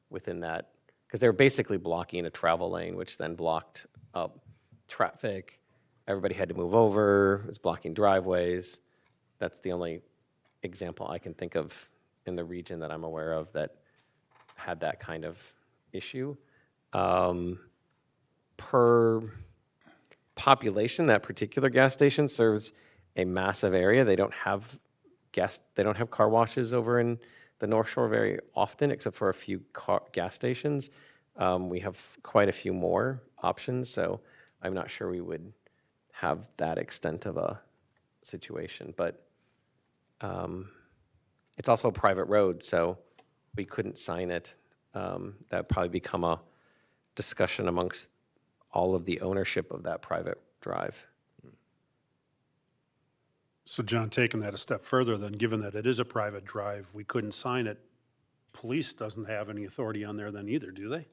within that. Because they were basically blocking a travel lane, which then blocked up traffic. Everybody had to move over, it was blocking driveways. That's the only example I can think of in the region that I'm aware of that had that kind of issue. Per population, that particular gas station serves a massive area. They don't have car washes over in the North Shore very often, except for a few gas stations. We have quite a few more options, so I'm not sure we would have that extent of a situation. But it's also a private road, so we couldn't sign it. That'd probably become a discussion amongst all of the ownership of that private drive. So John, taking that a step further, then, given that it is a private drive, we couldn't sign it, police doesn't have any authority on there then either, do they?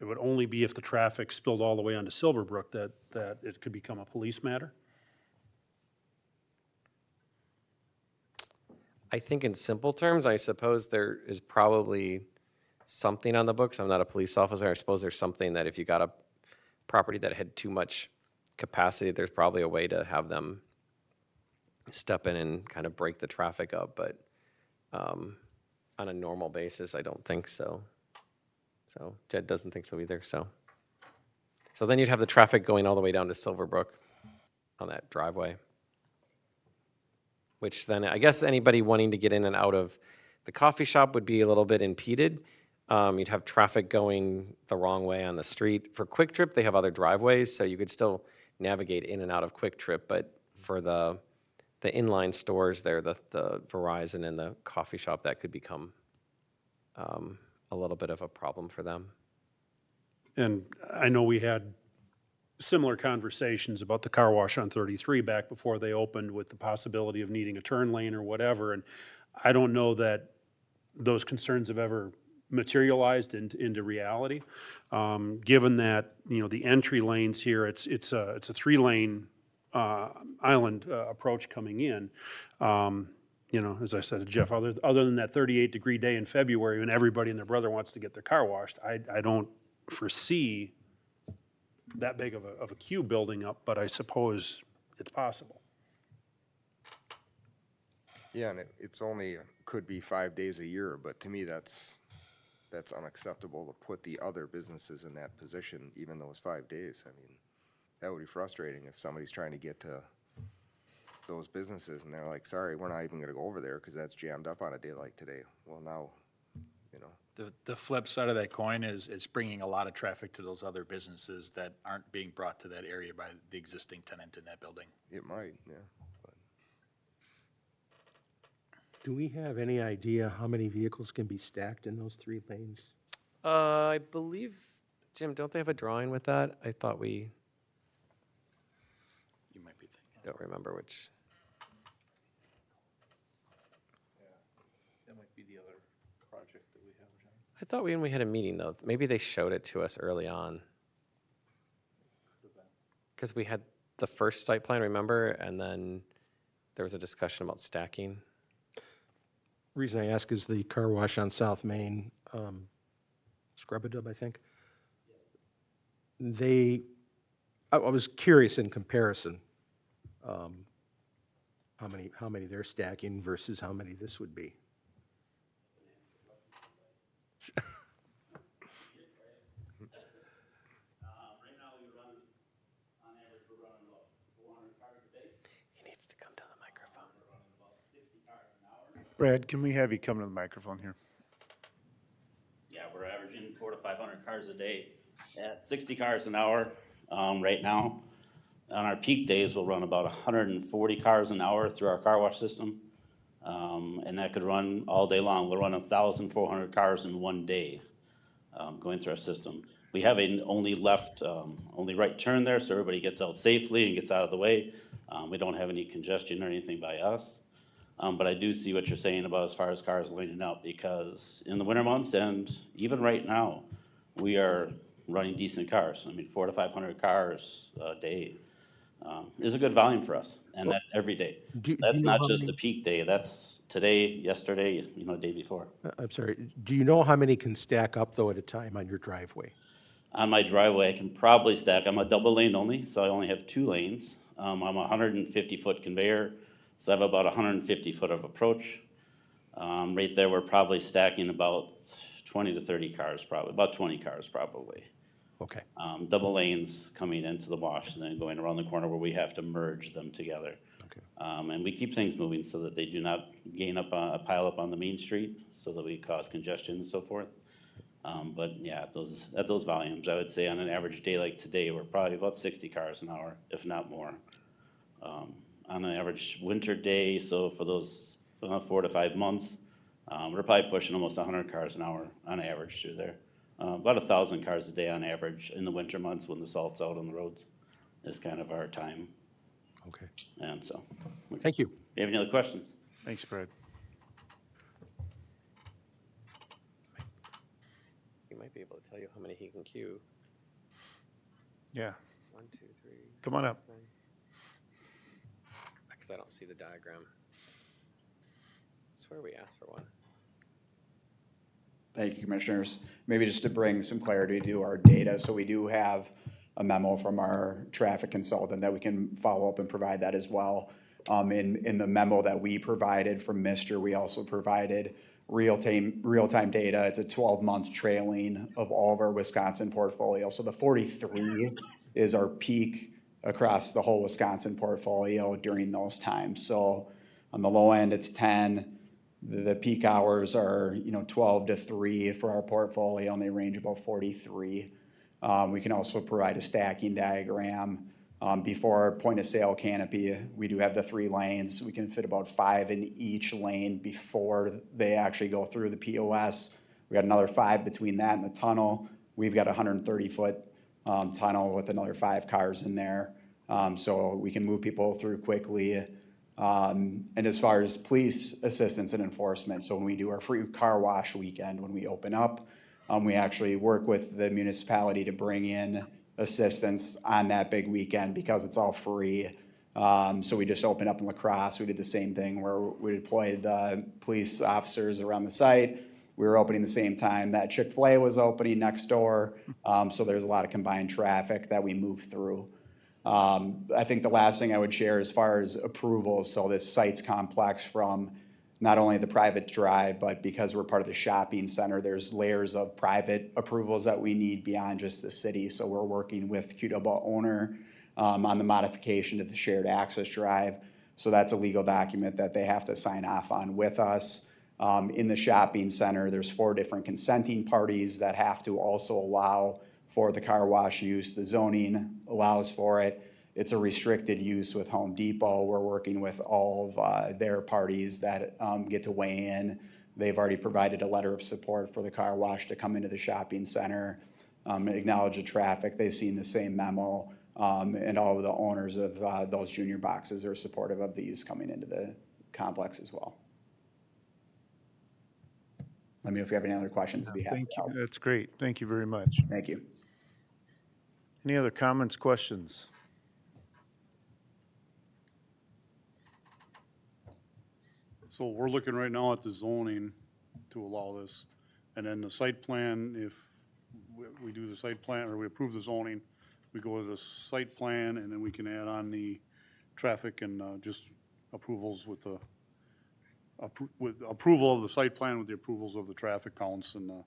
It would only be if the traffic spilled all the way onto Silverbrook that it could become a police matter? I think in simple terms, I suppose there is probably something on the books. I'm not a police officer. I suppose there's something that if you got a property that had too much capacity, there's probably a way to have them step in and kind of break the traffic up. But on a normal basis, I don't think so. So Jed doesn't think so either. So then you'd have the traffic going all the way down to Silverbrook on that driveway. Which then, I guess anybody wanting to get in and out of the coffee shop would be a little bit impeded. You'd have traffic going the wrong way on the street. For Quick Trip, they have other driveways, so you could still navigate in and out of Quick Trip, but for the inline stores there, the Verizon and the coffee shop, that could become a little bit of a problem for them. And I know we had similar conversations about the car wash on 33 back before they opened with the possibility of needing a turn lane or whatever. And I don't know that those concerns have ever materialized into reality. Given that, you know, the entry lanes here, it's a 3-lane island approach coming in. You know, as I said to Jeff, other than that 38-degree day in February when everybody and their brother wants to get their car washed, I don't foresee that big of a queue building up, but I suppose it's possible. Yeah, and it's only, could be 5 days a year, but to me, that's unacceptable to put the other businesses in that position, even though it's 5 days. I mean, that would be frustrating if somebody's trying to get to those businesses and they're like, sorry, we're not even gonna go over there because that's jammed up on a day like today. Well, now, you know. The flip side of that coin is it's bringing a lot of traffic to those other businesses that aren't being brought to that area by the existing tenant in that building. It might, yeah. Do we have any idea how many vehicles can be stacked in those 3 lanes? I believe, Jim, don't they have a drawing with that? I thought we, You might be thinking. don't remember which. That might be the other project that we have, John. I thought when we had a meeting, though, maybe they showed it to us early on. Because we had the first site plan, remember? And then there was a discussion about stacking. Reason I ask is the car wash on South Main, Scrub-a-Dub, I think. I was curious in comparison, how many they're stacking versus how many this would be. He needs to come to the microphone. Brad, can we have you come to the microphone here? Yeah, we're averaging 400 to 500 cars a day at 60 cars an hour right now. On our peak days, we'll run about 140 cars an hour through our car wash system. And that could run all day long. We'll run 1,400 cars in one day going through our system. We have an only right turn there, so everybody gets out safely and gets out of the way. We don't have any congestion or anything by us. But I do see what you're saying about as far as cars lining up, because in the winter months and even right now, we are running decent cars. I mean, 400 to 500 cars a day is a good volume for us, and that's every day. That's not just a peak day. That's today, yesterday, the day before. I'm sorry, do you know how many can stack up, though, at a time on your driveway? On my driveway, I can probably stack, I'm a double lane only, so I only have 2 lanes. I'm a 150-foot conveyor, so I have about 150 foot of approach. Right there, we're probably stacking about 20 to 30 cars, probably, about 20 cars probably. Okay. Double lanes coming into the wash and then going around the corner where we have to merge them together. Okay. And we keep things moving so that they do not pile up on the main street, so that we cause congestion and so forth. But yeah, at those volumes, I would say on an average day like today, we're probably about 60 cars an hour, if not more. On an average winter day, so for those 4 to 5 months, we're probably pushing almost 100 cars an hour on average through there. About 1,000 cars a day on average in the winter months when the salt's out on the roads is kind of our time. Okay. And so. Thank you. Do you have any other questions? Thanks, Brad. He might be able to tell you how many he can queue. Yeah, 1, 2, 3. come on up. Because I don't see the diagram. So swear we asked for one. Thank you, Commissioners. Maybe just to bring some clarity to our data, so we do have a memo from our traffic consultant that we can follow up and provide that as well. In the memo that we provided from Mr., we also provided real-time data. It's a 12-month trailing of all of our Wisconsin portfolio. So the 43 is our peak across the whole Wisconsin portfolio during those times. So on the low end, it's 10. The peak hours are, 12 to 3 for our portfolio, and they range about 43. We can also provide a stacking diagram. Before our point-of-sale canopy, we do have the 3 lanes. We can fit about 5 in each lane before they actually go through the POS. We got another 5 between that and the tunnel. We've got a 130-foot tunnel with another 5 cars in there. So we can move people through quickly. And as far as police assistance and enforcement, so when we do our free car wash weekend, when we open up, we actually work with the municipality to bring in assistance on that big weekend because it's all free. So we just opened up in La Crosse. We did the same thing where we deployed the police officers around the site. We were opening the same time that Chick-fil-A was opening next door. So there's a lot of combined traffic that we move through. I think the last thing I would share as far as approvals, so this site's complex from not only the private drive, but because we're part of the shopping center, there's layers of private approvals that we need beyond just the city. So we're working with Qdoba owner on the modification to the shared access drive. So that's a legal document that they have to sign off on with us. In the shopping center, there's 4 different consenting parties that have to also allow for the car wash use. The zoning allows for it. It's a restricted use with Home Depot. We're working with all of their parties that get to weigh in. They've already provided a letter of support for the car wash to come into the shopping center, acknowledge the traffic. They've seen the same memo, and all of the owners of those junior boxes are supportive of the use coming into the complex as well. Let me know if you have any other questions. I'd be happy Thank to you. help. That's great. Thank you very much. Thank you. Any other comments, questions? So we're looking right now at the zoning to allow this. And then the site plan, if we do the site plan or we approve the zoning, we go to the site plan and then we can add on the traffic and just approvals with the, with approval of the site plan with the approvals of the traffic counts and So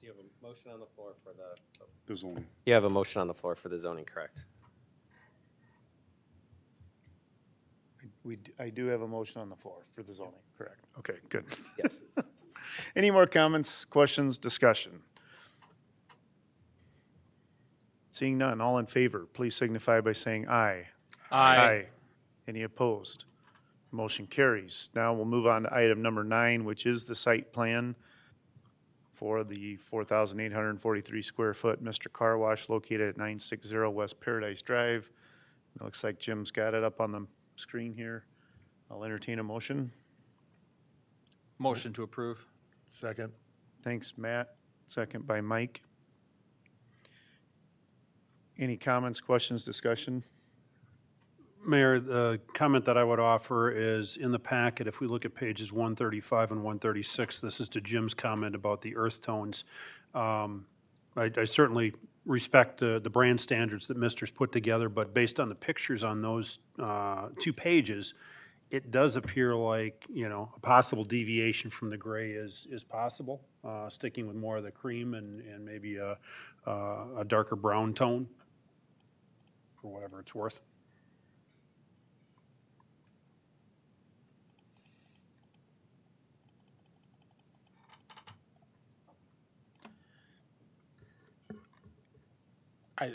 you have a motion on the floor for the zoning. You have a motion on the floor for the zoning, correct? I do have a motion on the floor for the zoning, correct? Okay, good. Yes. Any more comments, questions, discussion? Seeing none, all in favor, please signify by saying aye. Aye. Any opposed? Motion carries. Now we'll move on to item number 9, which is the site plan for the 4,843 square foot Mr. Car Wash located at 960 West Paradise Drive. It looks like Jim's got it up on the screen here. I'll entertain a motion. Motion to approve. Second. Thanks, Matt. Second by Mike. Any comments, questions, discussion? Mayor, the comment that I would offer is in the packet, if we look at pages 135 and 136, this is to Jim's comment about the earth tones. I certainly respect the brand standards that Mister's put together, but based on the pictures on those 2 pages, it does appear like, a possible deviation from the gray is possible, sticking with more of the cream and maybe a darker brown tone, for whatever it's worth.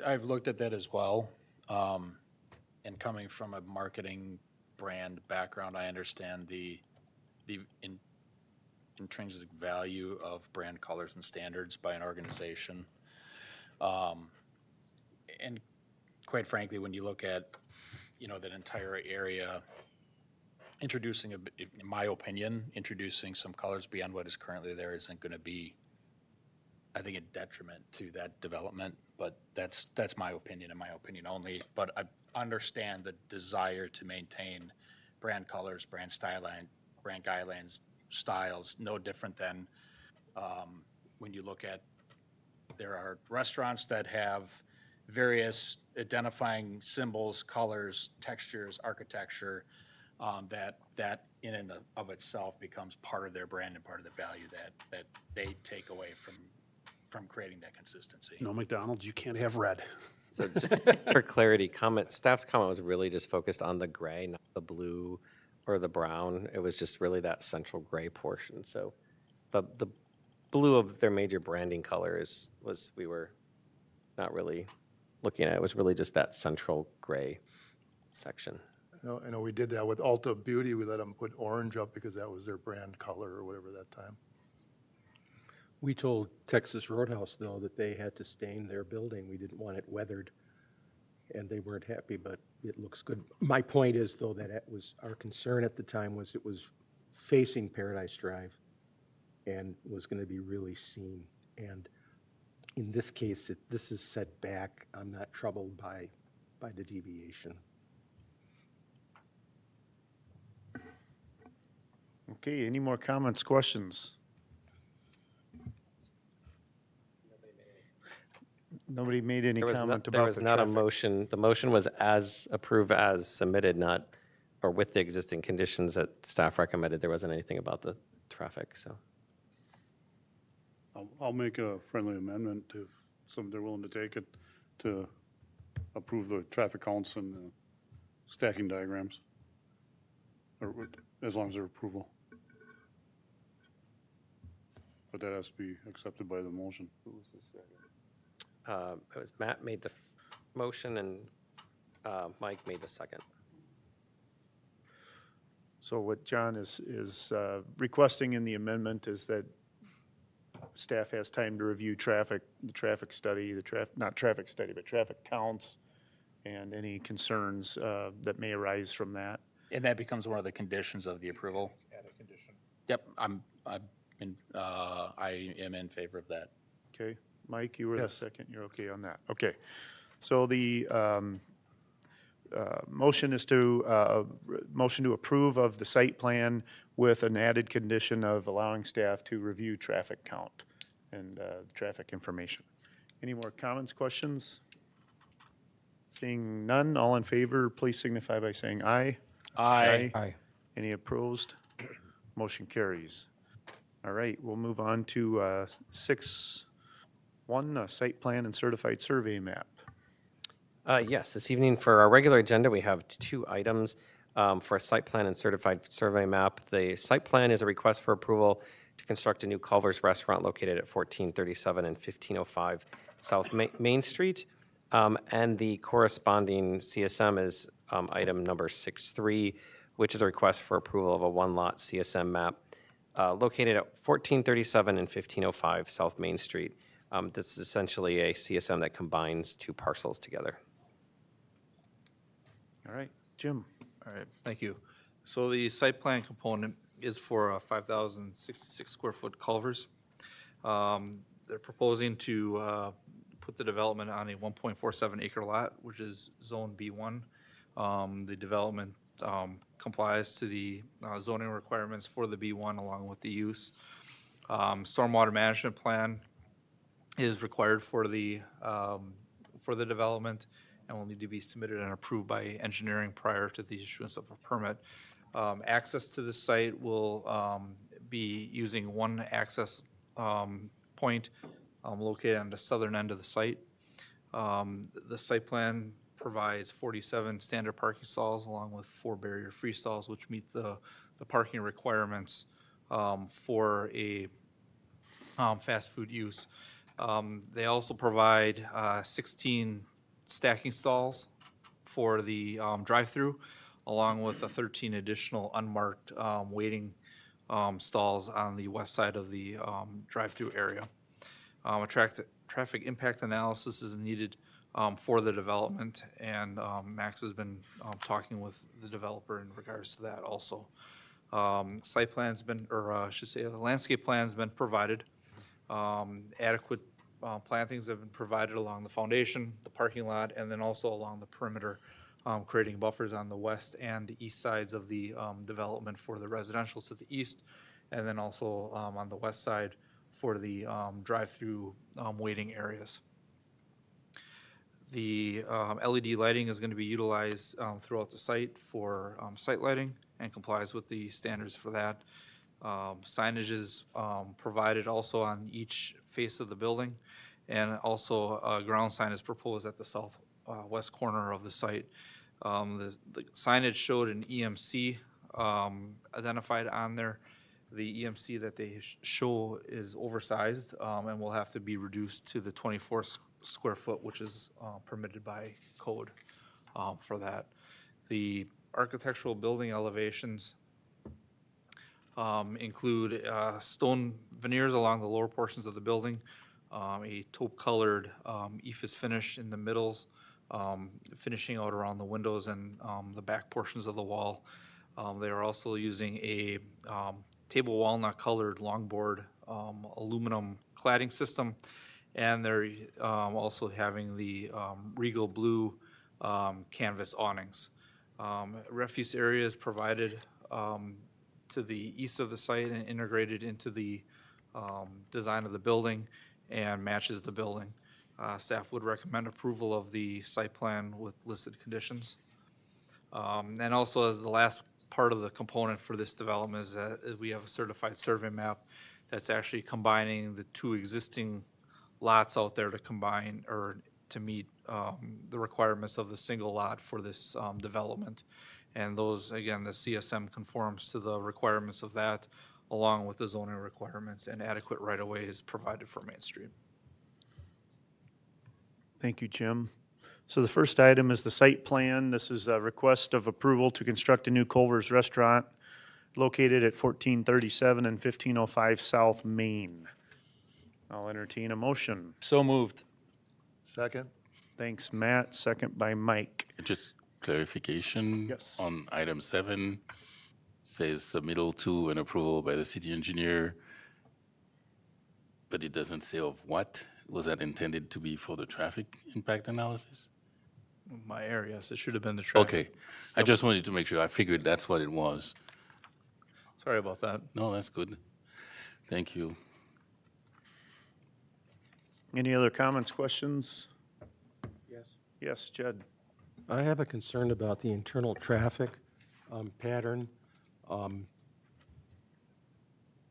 I've looked at that as well. And coming from a marketing brand background, I understand the intrinsic value of brand colors and standards by an organization. And quite frankly, when you look at, that entire area, introducing, in my opinion, introducing some colors beyond what is currently there isn't going to be, I think, a detriment to that development. But that's my opinion, and my opinion only. But I understand the desire to maintain brand colors, brand guidelines styles, no different than when you look at, there are restaurants that have various identifying symbols, colors, textures, architecture, that in and of itself becomes part of their brand and part of the value that they take away from creating that consistency. No McDonald's, you can't have red. So for clarity, staff's comment was really just focused on the gray, not the blue or the brown. It was just really that central gray portion. So the blue of their major branding color we were not really looking at. It was really just that central gray section. I know we did that with Ulta Beauty. We let them put orange up because that was their brand color or whatever that time. We told Texas Roadhouse, though, that they had to stain their building. We didn't want it weathered, and they weren't happy, but it looks good. My point is, though, that our concern at the time was it was facing Paradise Drive and was going to be really seen. And in this case, this is set back. I'm not troubled by the deviation. Okay, any more comments, questions? Nobody made any comment about There was the not a traffic. motion. The motion was as approved as submitted, not, or with the existing conditions that staff recommended. There wasn't anything about the traffic, so. I'll make a friendly amendment if they're willing to take it, to approve the traffic counts and stacking diagrams, or as long as they're approval. But that has to be accepted by the motion. Who was the second? It was Matt made the motion and Mike made the second. So what John is requesting in the amendment is that staff has time to review the traffic study, not traffic study, but traffic counts, and any concerns that may arise from that. And that becomes one of the conditions of the approval? Add a condition. Yep, I am in favor of that. Okay, Mike, you were the Yes. second, you're okay on that. Okay, so the motion is motion to approve of the site plan with an added condition of allowing staff to review traffic count and traffic information. Any more comments, questions? Seeing none, all in favor, please signify by saying aye. Aye. Any opposed? Motion carries. All right, we'll move on to 6.1, site plan and certified survey map. Yes, this evening for our regular agenda, we have two items for a site plan and certified survey map. The site plan is a request for approval to construct a new Culver's Restaurant located at 1437 and 1505 South Main Street. And the corresponding CSM is item number 6.3, which is a request for approval of a one-lot CSM map located at 1437 and 1505 South Main Street. This is essentially a CSM that combines two parcels together. All right, Jim. All right, thank you. So the site plan component is for 5,066 square foot Culvers. They're proposing to put the development on a 1.47 acre lot, which is Zone B1. The development complies to the zoning requirements for the B1 along with the use. Stormwater management plan is required for the development and will need to be submitted and approved by engineering prior to the issuance of a permit. Access to the site will be using one access point located on the southern end of the site. The site plan provides 47 standard parking stalls along with 4 barrier-free stalls, which meet the parking requirements for a fast food use. They also provide 16 stacking stalls for the drive-through, along with 13 additional unmarked waiting stalls on the west side of the drive-through area. A traffic impact analysis is needed for the development, and Max has been talking with the developer in regards to that also. Site plan's been, or I should say, the landscape plan's been provided. Adequate plantings have been provided along the foundation, the parking lot, and then also along the perimeter, creating buffers on the west and east sides of the development for the residential to the east and then also on the west side for the drive-through waiting areas. The LED lighting is going to be utilized throughout the site for site lighting and complies with the standards for that. Signage is provided also on each face of the building, and also a ground sign is proposed at the southwest corner of the site. The signage showed an EMC identified on there. The EMC that they show is oversized and will have to be reduced to the 24 square foot, which is permitted by code for that. The architectural building elevations include stone veneers along the lower portions of the building, a taupe-colored ephes finish in the middles, finishing out around the windows and the back portions of the wall. They are also using a table walnut-colored longboard aluminum cladding system, and they're also having the regal blue canvas awnings. Refuse area is provided to the east of the site and integrated into the design of the building and matches the building. Staff would recommend approval of the site plan with listed conditions. And also, as the last part of the component for this development is that we have a certified survey map that's actually combining the two existing lots out there to combine or to meet the requirements of the single lot for this development. And those, again, the CSM conforms to the requirements of that, along with the zoning requirements, and adequate right-of-way is provided for Main Street. Thank you, Jim. So the first item is the site plan. This is a request of approval to construct a new Culver's Restaurant located at 1437 and 1505 South Main. I'll entertain a motion. So moved. Second? Thanks, Matt. Second by Mike. Just clarification. Yes. On item 7, says submittal to and approval by the city engineer, but it doesn't say of what. Was that intended to be for the traffic impact analysis? My area, so it should have been the traffic. Okay. I just wanted to make sure. I figured that's what it was. Sorry about that. No, that's good. Thank you. Any other comments, questions? Yes. Yes, Jed. I have a concern about the internal traffic pattern.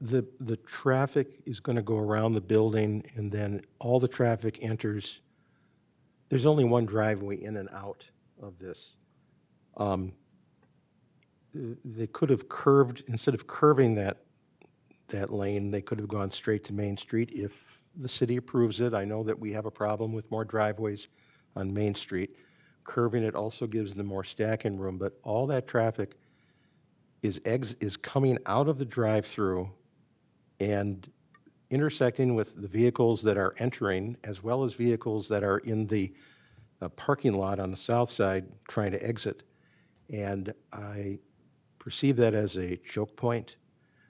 The traffic is going to go around the building, and then all the traffic enters. There's only one driveway in and out of this. They could have curved, instead of curving that lane, they could have gone straight to Main Street if the city approves it. I know that we have a problem with more driveways on Main Street. Curving it also gives them more stacking room, but all that traffic is coming out of the drive-through and intersecting with the vehicles that are entering, as well as vehicles that are in the parking lot on the south side trying to exit. And I perceive that as a choke point.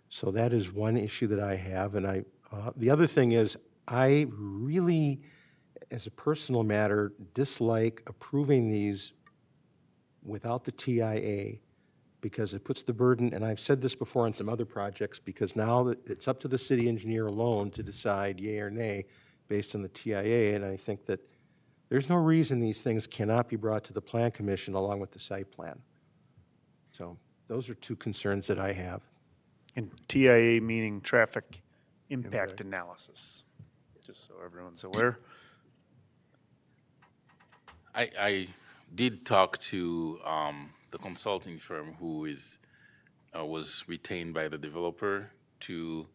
So that is one issue that I have. And the other thing is, I really, as a personal matter, dislike approving these without the TIA, because it puts the burden, and I've said this before on some other projects, because now that it's up to the city engineer alone to decide yay or nay based on the TIA, and I think that there's no reason these things cannot be brought to the Plan Commission along with the site plan. So those are two concerns that I have. And TIA meaning traffic impact analysis, just so everyone's aware. I did talk to the consulting firm who was retained by the developer to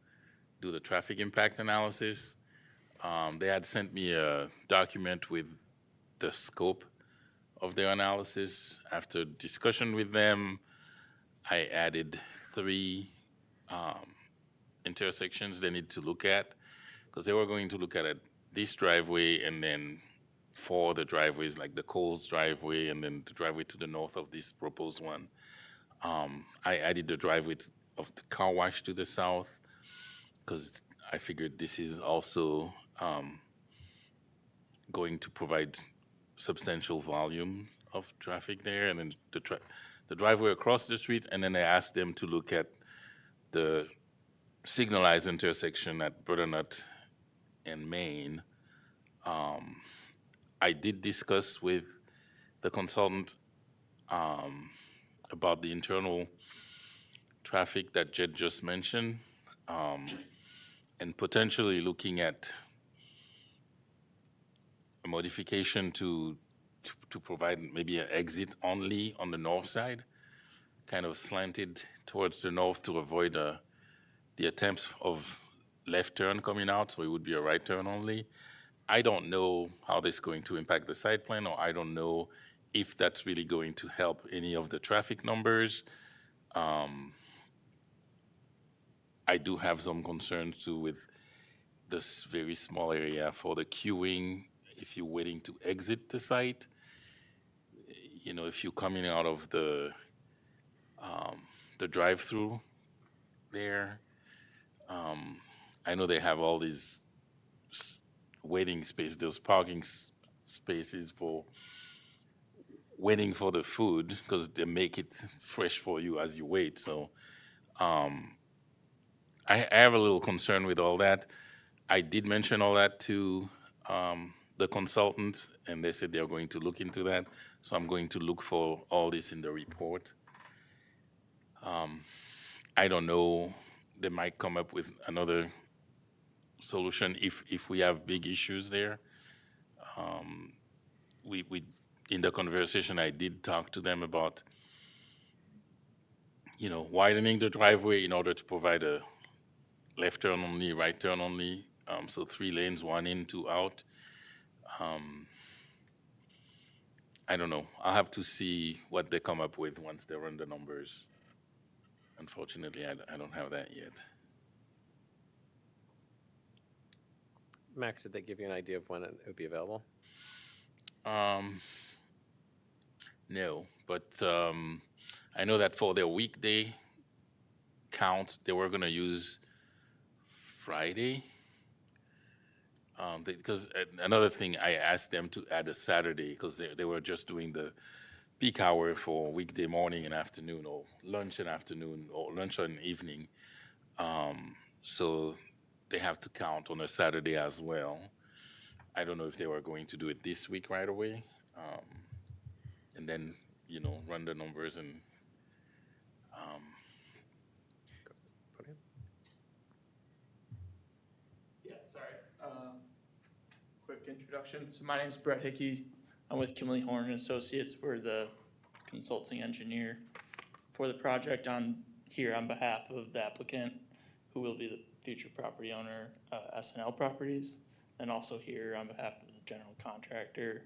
do the traffic impact analysis. They had sent me a document with the scope of their analysis. After discussion with them, I added 3 intersections they need to look at, because they were going to look at this driveway and then 4 other driveways, like the Coles driveway and then the driveway to the north of this proposed one. I added the driveway of the car wash to the south, because I figured this is also going to provide substantial volume of traffic there, and then the driveway across the street, and then I asked them to look at the signalized intersection at Butternut and Main. I did discuss with the consultant about the internal traffic that Jed just mentioned, and potentially looking at a modification to provide maybe an exit only on the north side, kind of slanted towards the north to avoid the attempts of left turn coming out, so it would be a right turn only. I don't know how this is going to impact the site plan, or I don't know if that's really going to help any of the traffic numbers. I do have some concerns too with this very small area for the queuing. If you're waiting to exit the site, you know, if you're coming out of the drive-through there, I know they have all these waiting space, those parking spaces for waiting for the food, because they make it fresh for you as you wait. So I have a little concern with all that. I did mention all that to the consultant, and they said they're going to look into that. So I'm going to look for all this in the report. I don't know, they might come up with another solution if we have big issues there. We in the conversation, I did talk to them about, you know, widening the driveway in order to provide a left turn only, right turn only, so 3 lanes, 1 in, 2 out. I don't know. I'll have to see what they come up with once they run the numbers. Unfortunately, I don't have that yet. Max, did they give you an idea of when it would be available? No, but I know that for their weekday count, they were going to use Friday. Because another thing, I asked them to add a Saturday, because they were just doing the peak hour for weekday morning and afternoon, or lunch and afternoon, or lunch and evening. So they have to count on a Saturday as well. I don't know if they were going to do it this week right away, and then, you know, run the numbers and. Yeah, sorry. Quick introduction. So my name's Brett Hickey. I'm with Kimley Horn and Associates. We're the consulting engineer for the project on behalf of the applicant, who will be the future property owner, SNL Properties, and also here on behalf of the general contractor,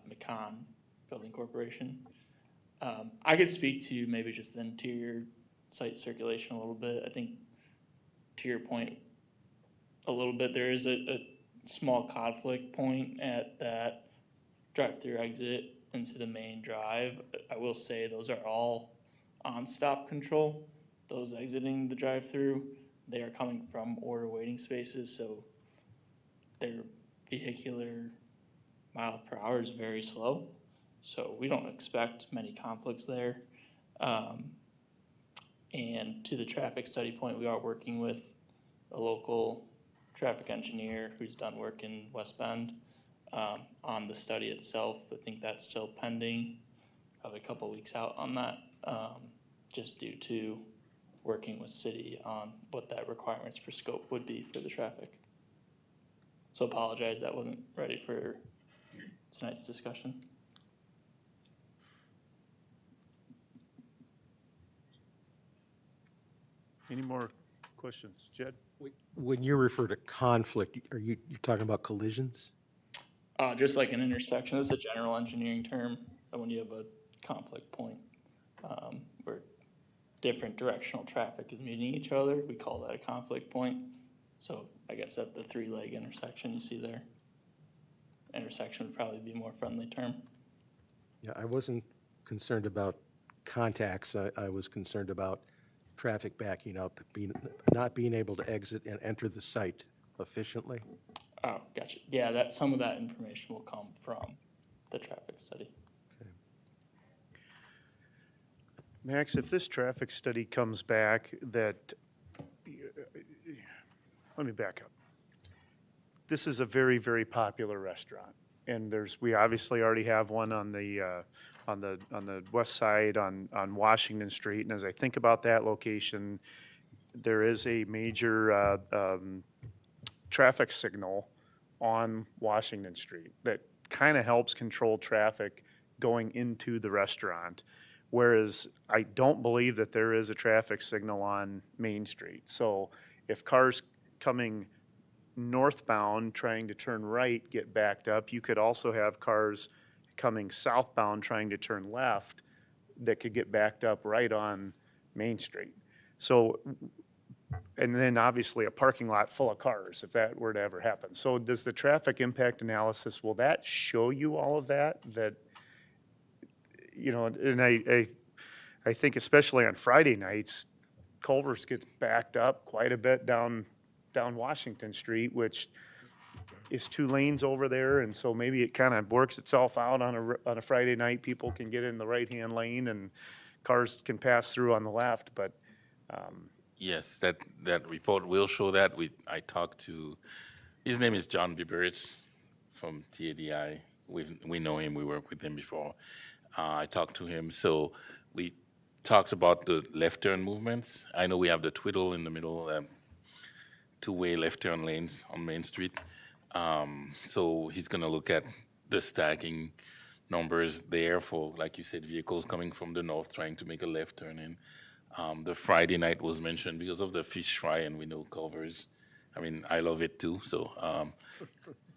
McCon Building Corporation. I could speak to maybe just the interior site circulation a little bit. I think to your point a little bit, there is a small conflict point at that drive-through exit into the main drive. I will say those are all on stop control. Those exiting the drive-through, they are coming from order waiting spaces, so their vehicular mile per hour is very slow. So we don't expect many conflicts there. And to the traffic study point, we are working with a local traffic engineer who's done work in West Bend on the study itself. I think that's still pending, probably a couple weeks out on that, just due to working with city on what that requirements for scope would be for the traffic. So apologize, that wasn't ready for tonight's discussion. Any more questions? Jed? When you refer to conflict, are you're talking about collisions? Just like an intersection, this is a general engineering term, when you have a conflict point, where different directional traffic is meeting each other, we call that a conflict point. So I guess at the 3-leg intersection you see there, intersection would probably be a more friendly term. Yeah, I wasn't concerned about contacts. I was concerned about traffic backing up, not being able to exit and enter the site efficiently. Oh, gotcha. Yeah, some of that information will come from the traffic study. Max, if this traffic study comes back that let me back up. This is a very, very popular restaurant. And we obviously already have one on the west side on Washington Street. And as I think about that location, there is a major traffic signal on Washington Street that kind of helps control traffic going into the restaurant. Whereas I don't believe that there is a traffic signal on Main Street. So if cars coming northbound trying to turn right get backed up, you could also have cars coming southbound trying to turn left that could get backed up right on Main Street. So, and then obviously a parking lot full of cars if that were to ever happen. So does the traffic impact analysis, will that show you all of that? That, you know, and I think especially on Friday nights, Culver's gets backed up quite a bit down Washington Street, which is 2 lanes over there, and so maybe it kind of works itself out on a Friday night. People can get in the right-hand lane and cars can pass through on the left, but Yes, that report will show that. I talked to, his name is John Biberitz from TADI. We know him, we worked with him before. I talked to him, so we talked about the left turn movements. I know we have the twiddle in the middle, 2-way left turn lanes on Main Street. So he's gonna look at the stacking numbers there for, like you said, vehicles coming from the north trying to make a left turn in. The Friday night was mentioned because of the fish fry, and we know Culver's. I mean, I love it too. So,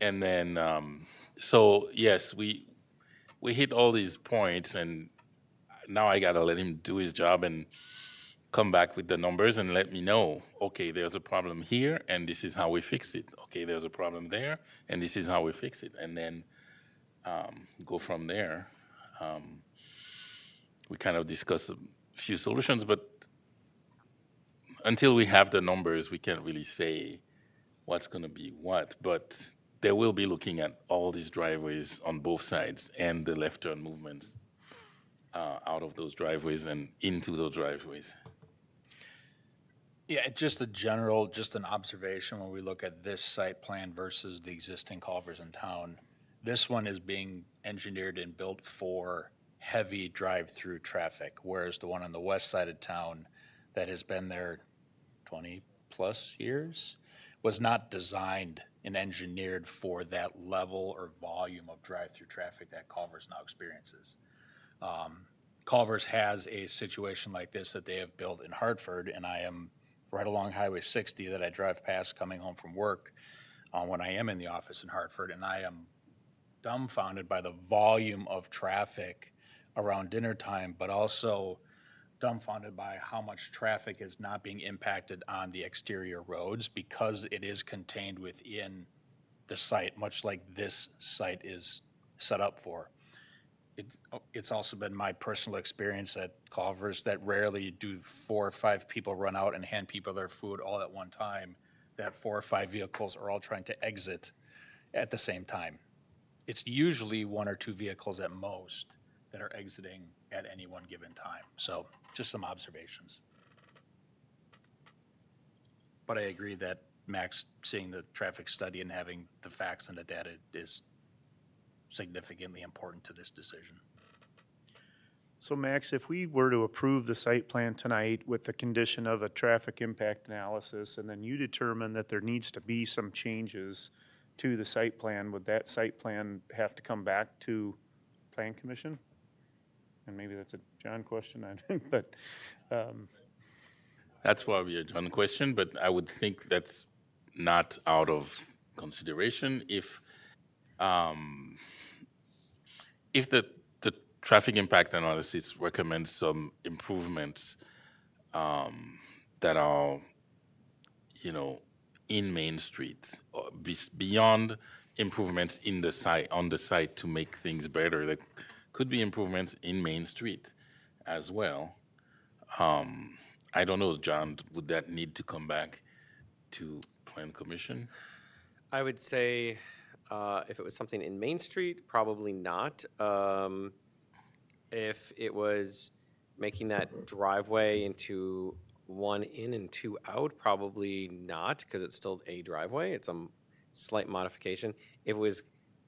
and then, so yes, we hit all these points, and now I gotta let him do his job and come back with the numbers and let me know, okay, there's a problem here, and this is how we fix it. Okay, there's a problem there, and this is how we fix it. And then go from there. We kind of discuss a few solutions, but until we have the numbers, we can't really say what's going to be what. But they will be looking at all these driveways on both sides and the left turn movements out of those driveways and into those driveways. Yeah, just an observation when we look at this site plan versus the existing Culvers in town. This one is being engineered and built for heavy drive-through traffic, whereas the one on the west side of town that has been there 20-plus years was not designed and engineered for that level or volume of drive-through traffic that Culver's now experiences. Culver's has a situation like this that they have built in Hartford, and I am right along Highway 60 that I drive past coming home from work when I am in the office in Hartford, and I am dumbfounded by the volume of traffic around dinner time, but also dumbfounded by how much traffic is not being impacted on the exterior roads because it is contained within the site, much like this site is set up for. It's also been my personal experience at Culver's that rarely do 4 or 5 people run out and hand people their food all at one time, that 4 or 5 vehicles are all trying to exit at the same time. It's usually 1 or 2 vehicles at most that are exiting at any one given time. So just some observations. But I agree that Max seeing the traffic study and having the facts and the data is significantly important to this decision. So Max, if we were to approve the site plan tonight with the condition of a traffic impact analysis, and then you determine that there needs to be some changes to the site plan, would that site plan have to come back to Plan Commission? And maybe that's a John question, I think, but. That's probably a John question, but I would think that's not out of consideration if the traffic impact analysis recommends some improvements that are, in Main Street, beyond improvements in the site, on the site to make things better. There could be improvements in Main Street as well. I don't know, John, would that need to come back to Plan Commission? I would say if it was something in Main Street, probably not. If it was making that driveway into one in and two out, probably not, because it's still a driveway. It's a slight modification. If it was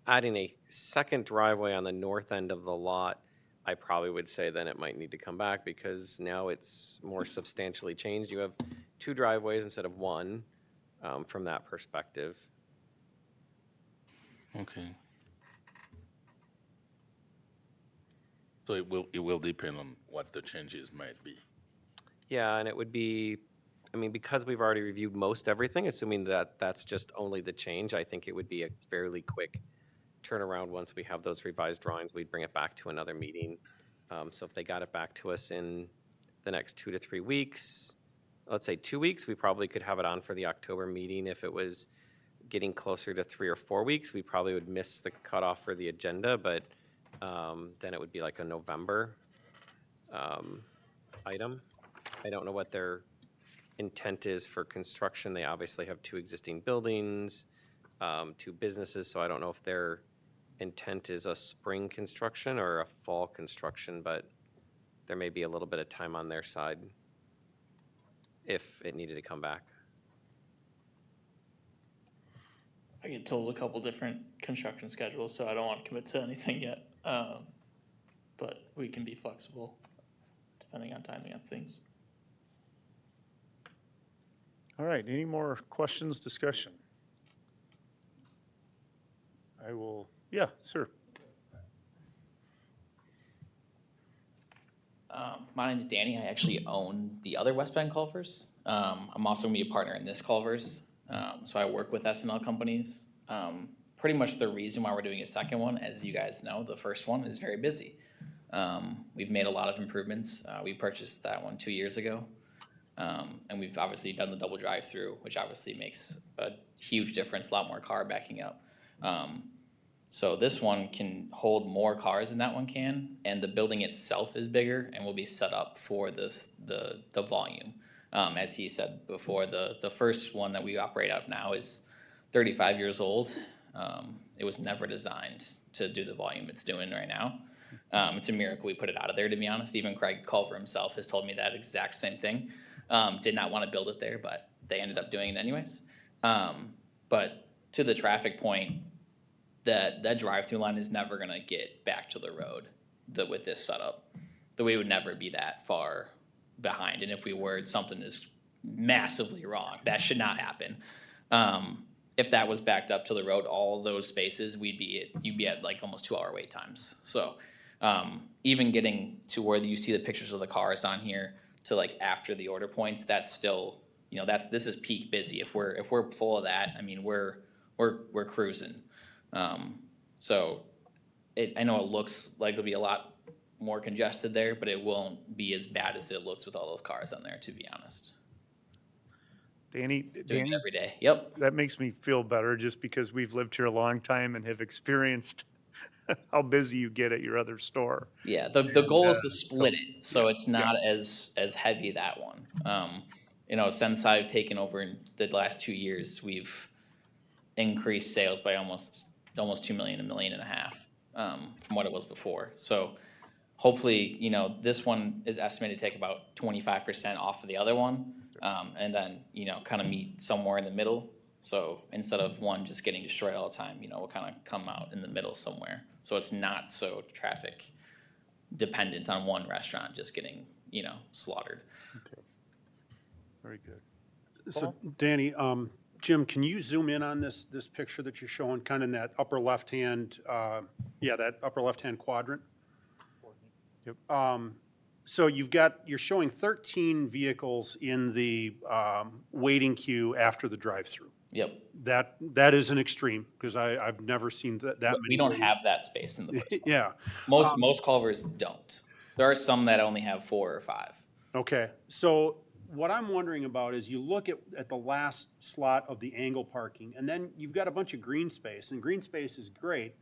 adding a second driveway on the north end of the lot, I probably would say then it might need to come back because now it's more substantially changed. You have two driveways instead of one, from that perspective. Okay. So it will depend on what the changes might be. Yeah, and it would be, I mean, because we've already reviewed most everything, assuming that that's just only the change, I think it would be a fairly quick turnaround. Once we have those revised drawings, we'd bring it back to another meeting. So if they got it back to us in the next 2 to 3 weeks, let's say 2 weeks, we probably could have it on for the October meeting. If it was getting closer to 3 or 4 weeks, we probably would miss the cutoff for the agenda, but then it would be like a November item. I don't know what their intent is for construction. They obviously have 2 existing buildings, 2 businesses, so I don't know if their intent is a spring construction or a fall construction, but there may be a little bit of time on their side if it needed to come back. I get told a couple different construction schedules, so I don't want to commit to anything yet. But we can be flexible depending on timing of things. All right, any more questions, discussion? I will, yeah, sir. My name is Danny. I actually own the other West Bend Culvers. I'm also going to be a partner in this Culvers. So I work with SNL companies. Pretty much the reason why we're doing a second one, as you guys know, the first one is very busy. We've made a lot of improvements. We purchased that one 2 years ago. And we've obviously done the double drive-through, which obviously makes a huge difference, a lot more car backing up. So this one can hold more cars than that one can, and the building itself is bigger and will be set up for this the volume. As he said before, the first one that we operate out of now is 35 years old. It was never designed to do the volume it's doing right now. It's a miracle we put it out of there, to be honest. Even Craig Culver himself has told me that exact same thing. Did not want to build it there, but they ended up doing it anyways. But to the traffic point, that drive-through line is never gonna get back to the road with this setup. We would never be that far behind, and if we were, something is massively wrong. That should not happen. If that was backed up to the road, all those spaces, you'd be at like almost 2-hour wait times. So even getting to where you see the pictures of the cars on here to like after the order points, that's still, this is peak busy. If we're full of that, I mean, we're cruising. So I know it looks like it'll be a lot more congested there, but it won't be as bad as it looks with all those cars on there, to be honest. Danny, Doing it every day. Yep. that makes me feel better just because we've lived here a long time and have experienced how busy you get at your other store. Yeah, the goal is to split it, so it's not as heavy, that one. Since I've taken over in the last 2 years, we've increased sales by almost 2 million, 1.5 million, from what it was before. So hopefully, this one is estimated to take about 25% off of the other one, and then, kind of meet somewhere in the middle. So instead of one just getting destroyed all the time, we'll kind of come out in the middle somewhere. So it's not so traffic dependent on one restaurant just getting, slaughtered. Okay. Very good. So Danny, Jim, can you zoom in on this picture that you're showing, kind of in that upper left-hand, that upper left-hand quadrant? Yep. So you're showing 13 vehicles in the waiting queue after the drive-through. Yep. That is an extreme, because I've never seen that many. We don't have that space in the first one. Yeah. Most Culvers don't. There are some that only have 4 or 5. Okay, so what I'm wondering about is you look at the last slot of the angle parking, and then you've got a bunch of green space, and green space is great,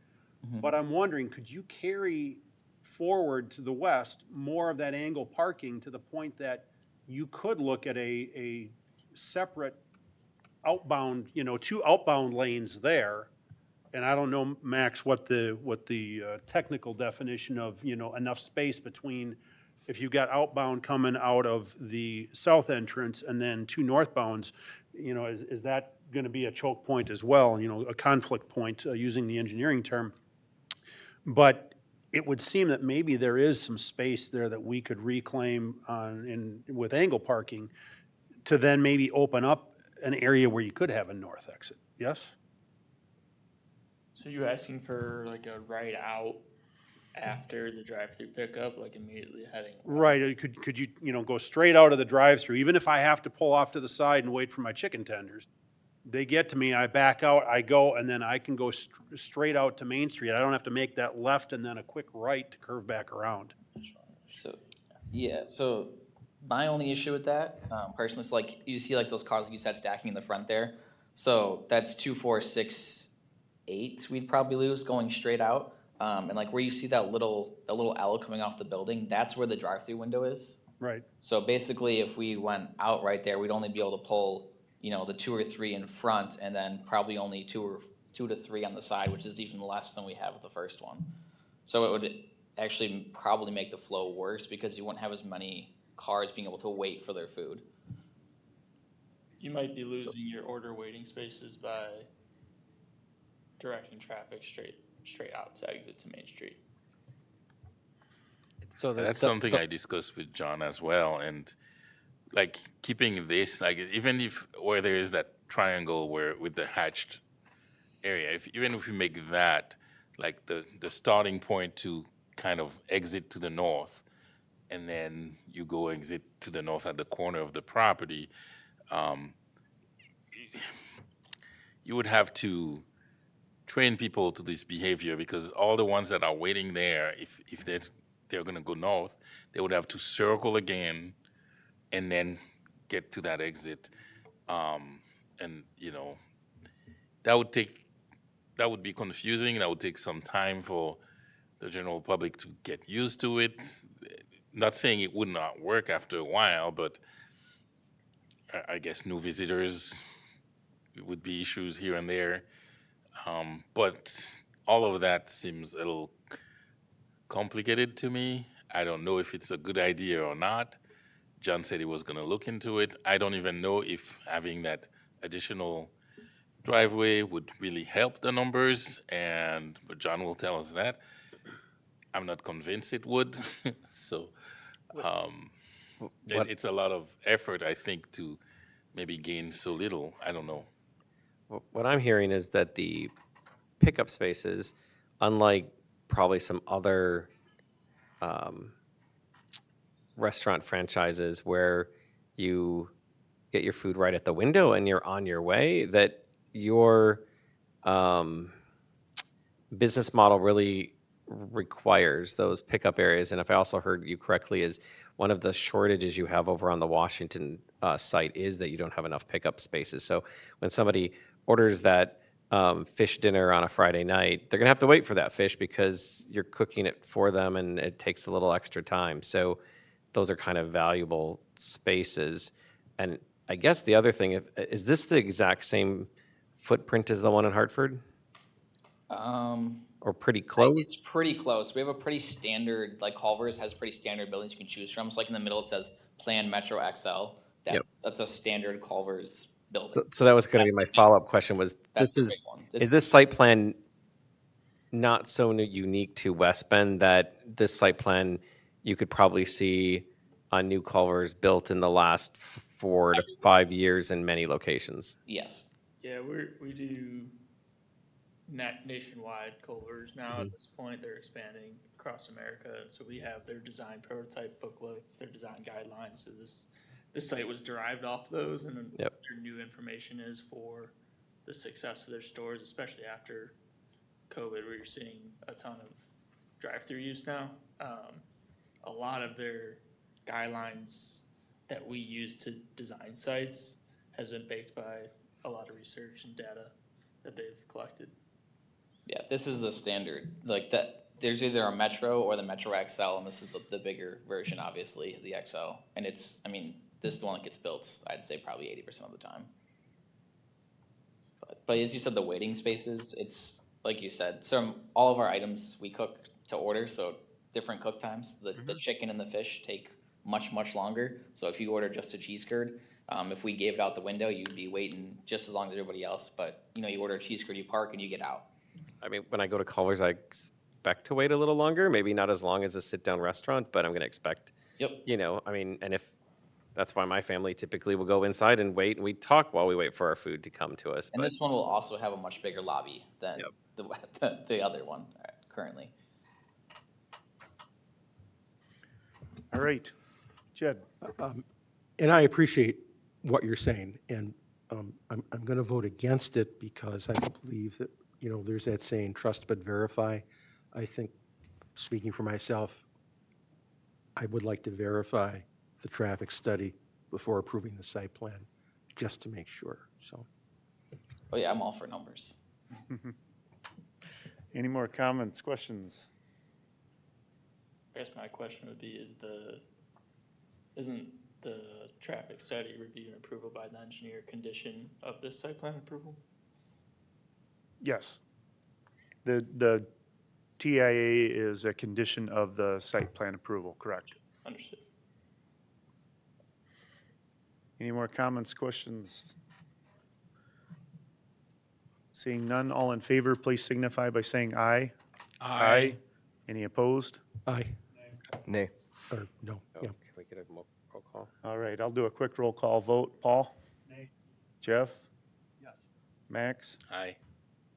but I'm wondering, could you carry forward to the west more of that angle parking to the point that you could look at a separate outbound, 2 outbound lanes there? And I don't know, Max, what the technical definition of, enough space between if you've got outbound coming out of the south entrance and then two northbounds, you know, is that going to be a choke point as well, you know, a conflict point, using the engineering term? But it would seem that maybe there is some space there that we could reclaim with angle parking to then maybe open up an area where you could have a north exit, yes? So you asking for like a right out after the drive-through pickup, like immediately heading? Right, could you, you know, go straight out of the drive-through, even if I have to pull off to the side and wait for my chicken tenders? They get to me, I back out, I go, and then I can go straight out to Main Street. I don't have to make that left and then a quick right to curve back around. So, yeah, so my only issue with that, personally, is like, you see like those cars, like you said, stacking in the front there. So that's 2, 4, 6, 8 we'd probably lose going straight out. And like where you see that little L coming off the building, that's where the drive-through window is. Right. So basically, if we went out right there, we'd only be able to pull, you know, the 2 or 3 in front, and then probably only 2 to 3 on the side, which is even less than we have with the first one. So it would actually probably make the flow worse because you wouldn't have as many cars being able to wait for their food. You might be losing your order waiting spaces by directing traffic straight out to exit to Main Street. So That's something I discussed with John as well, and like keeping this, like even if where there is that triangle where with the hatched area, even if we make that like the starting point to kind of exit to the north, and then you go exit to the north at the corner of the property, you would have to train people to this behavior, because all the ones that are waiting there, if they're going to go north, they would have to circle again and then get to that exit. And, you know, that would be confusing. That would take some time for the general public to get used to it. Not saying it would not work after a while, but I guess new visitors would be issues here and there. But all of that seems a little complicated to me. I don't know if it's a good idea or not. John said he was going to look into it. I don't even know if having that additional driveway would really help the numbers, but John will tell us that. I'm not convinced it would. So it's a lot of effort, I think, to maybe gain so little. I don't know. What I'm hearing is that the pickup spaces, unlike probably some other restaurant franchises where you get your food right at the window and you're on your way, that your business model really requires those pickup areas. And if I also heard you correctly, is one of the shortages you have over on the Washington site is that you don't have enough pickup spaces. So when somebody orders that fish dinner on a Friday night, they're gonna have to wait for that fish because you're cooking it for them and it takes a little extra time. So those are kind of valuable spaces. And I guess the other thing, is this the exact same footprint as the one in Hartford? Or pretty close? It's pretty close. We have a pretty standard, like Culver's has pretty standard buildings you can choose from. So like in the middle it says Plan Metro XL. That's a standard Culver's building. So that was going to be my follow-up question was, is this site plan not so unique to West Bend that this site plan you could probably see on new Culvers built in the last 4 to 5 years in many locations? Yes. Yeah, we do nationwide Culvers now. At this point, they're expanding across America, so we have their design prototype booklets, their design guidelines. So this site was derived off those, and their new information is for the success of their stores, especially after COVID, where you're seeing a ton of drive-through use now. A lot of their guidelines that we use to design sites has been baked by a lot of research and data that they've collected. Yeah, this is the standard. Like that, there's either a Metro or the Metro XL, and this is the bigger version, obviously, the XL. And it's, I mean, this is the one that gets built, I'd say probably 80% of the time. But as you said, the waiting spaces, it's like you said, so all of our items we cook to order, so different cook times. The chicken and the fish take much, much longer. So if you order just a cheese curd, if we gave it out the window, you'd be waiting just as long as everybody else. But, you know, you order a cheese curd, you park and you get out. I mean, when I go to Culver's, I expect to wait a little longer, maybe not as long as a sit-down restaurant, but I'm gonna expect, Yep. you know, I mean, and if, that's why my family typically will go inside and wait, and we talk while we wait for our food to come to us. And But this one will also have a much bigger lobby than the other one currently. All right. Jed? And I appreciate what you're saying, and I'm going to vote against it because I believe that, you know, there's that saying, trust but verify. I think, speaking for myself, I would like to verify the traffic study before approving the site plan, just to make sure, so. Oh yeah, I'm all for numbers. Any more comments, questions? I guess my question would be, isn't the traffic study review and approval by the engineer condition of this site plan approval? Yes. The TIA is a condition of the site plan approval, correct? Understood. Any more comments, questions? Seeing none, all in favor, please signify by saying aye. Aye. Any opposed? Aye. Nay. Or no, yeah. Can we get a roll call? All right, I'll do a quick roll call vote. Paul? Nay. Jeff? Yes. Max? Aye.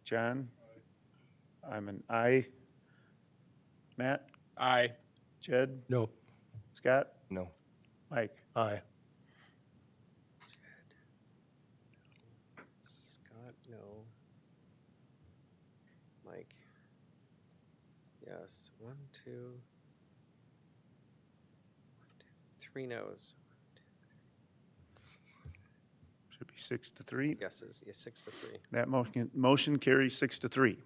John? I'm an aye. Matt? Aye. Jed? No. Scott? No. Mike? Aye. Scott, no. Mike? Yes. 1, 2, 3 no's. Should be 6-3. Yeses, yes, 6 to 3. That motion carries 6-3.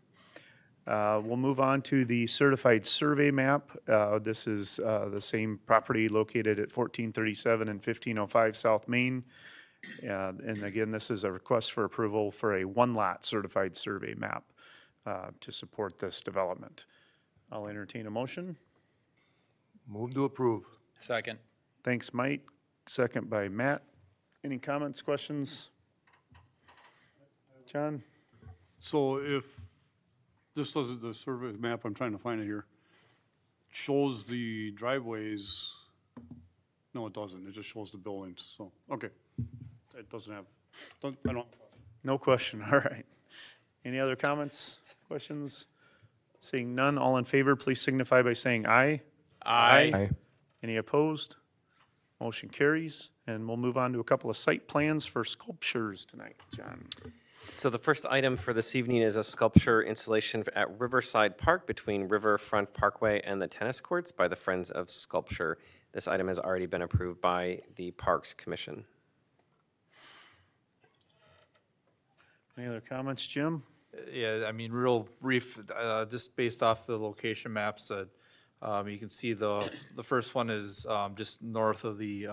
We'll move on to the certified survey map. This is the same property located at 1437 and 1505 South Main. And again, this is a request for approval for a one-lot certified survey map to support this development. I'll entertain a motion. Move to approve. Second. Thanks, Mike. Second by Matt. Any comments, questions? John? So if this doesn't, the survey map, I'm trying to find it here, shows the driveways, no, it doesn't, it just shows the buildings, so, okay. It doesn't have, I don't, No question, all right. Any other comments, questions? Seeing none, all in favor, please signify by saying aye. Aye. Any opposed? Motion carries, and we'll move on to a couple of site plans for sculptures tonight. John? So the first item for this evening is a sculpture installation at Riverside Park between Riverfront Parkway and the tennis courts by the Friends of Sculpture. This item has already been approved by the Parks Commission. Any other comments, Jim? Yeah, I mean, real brief, just based off the location maps that, you can see the first one is, just north of the,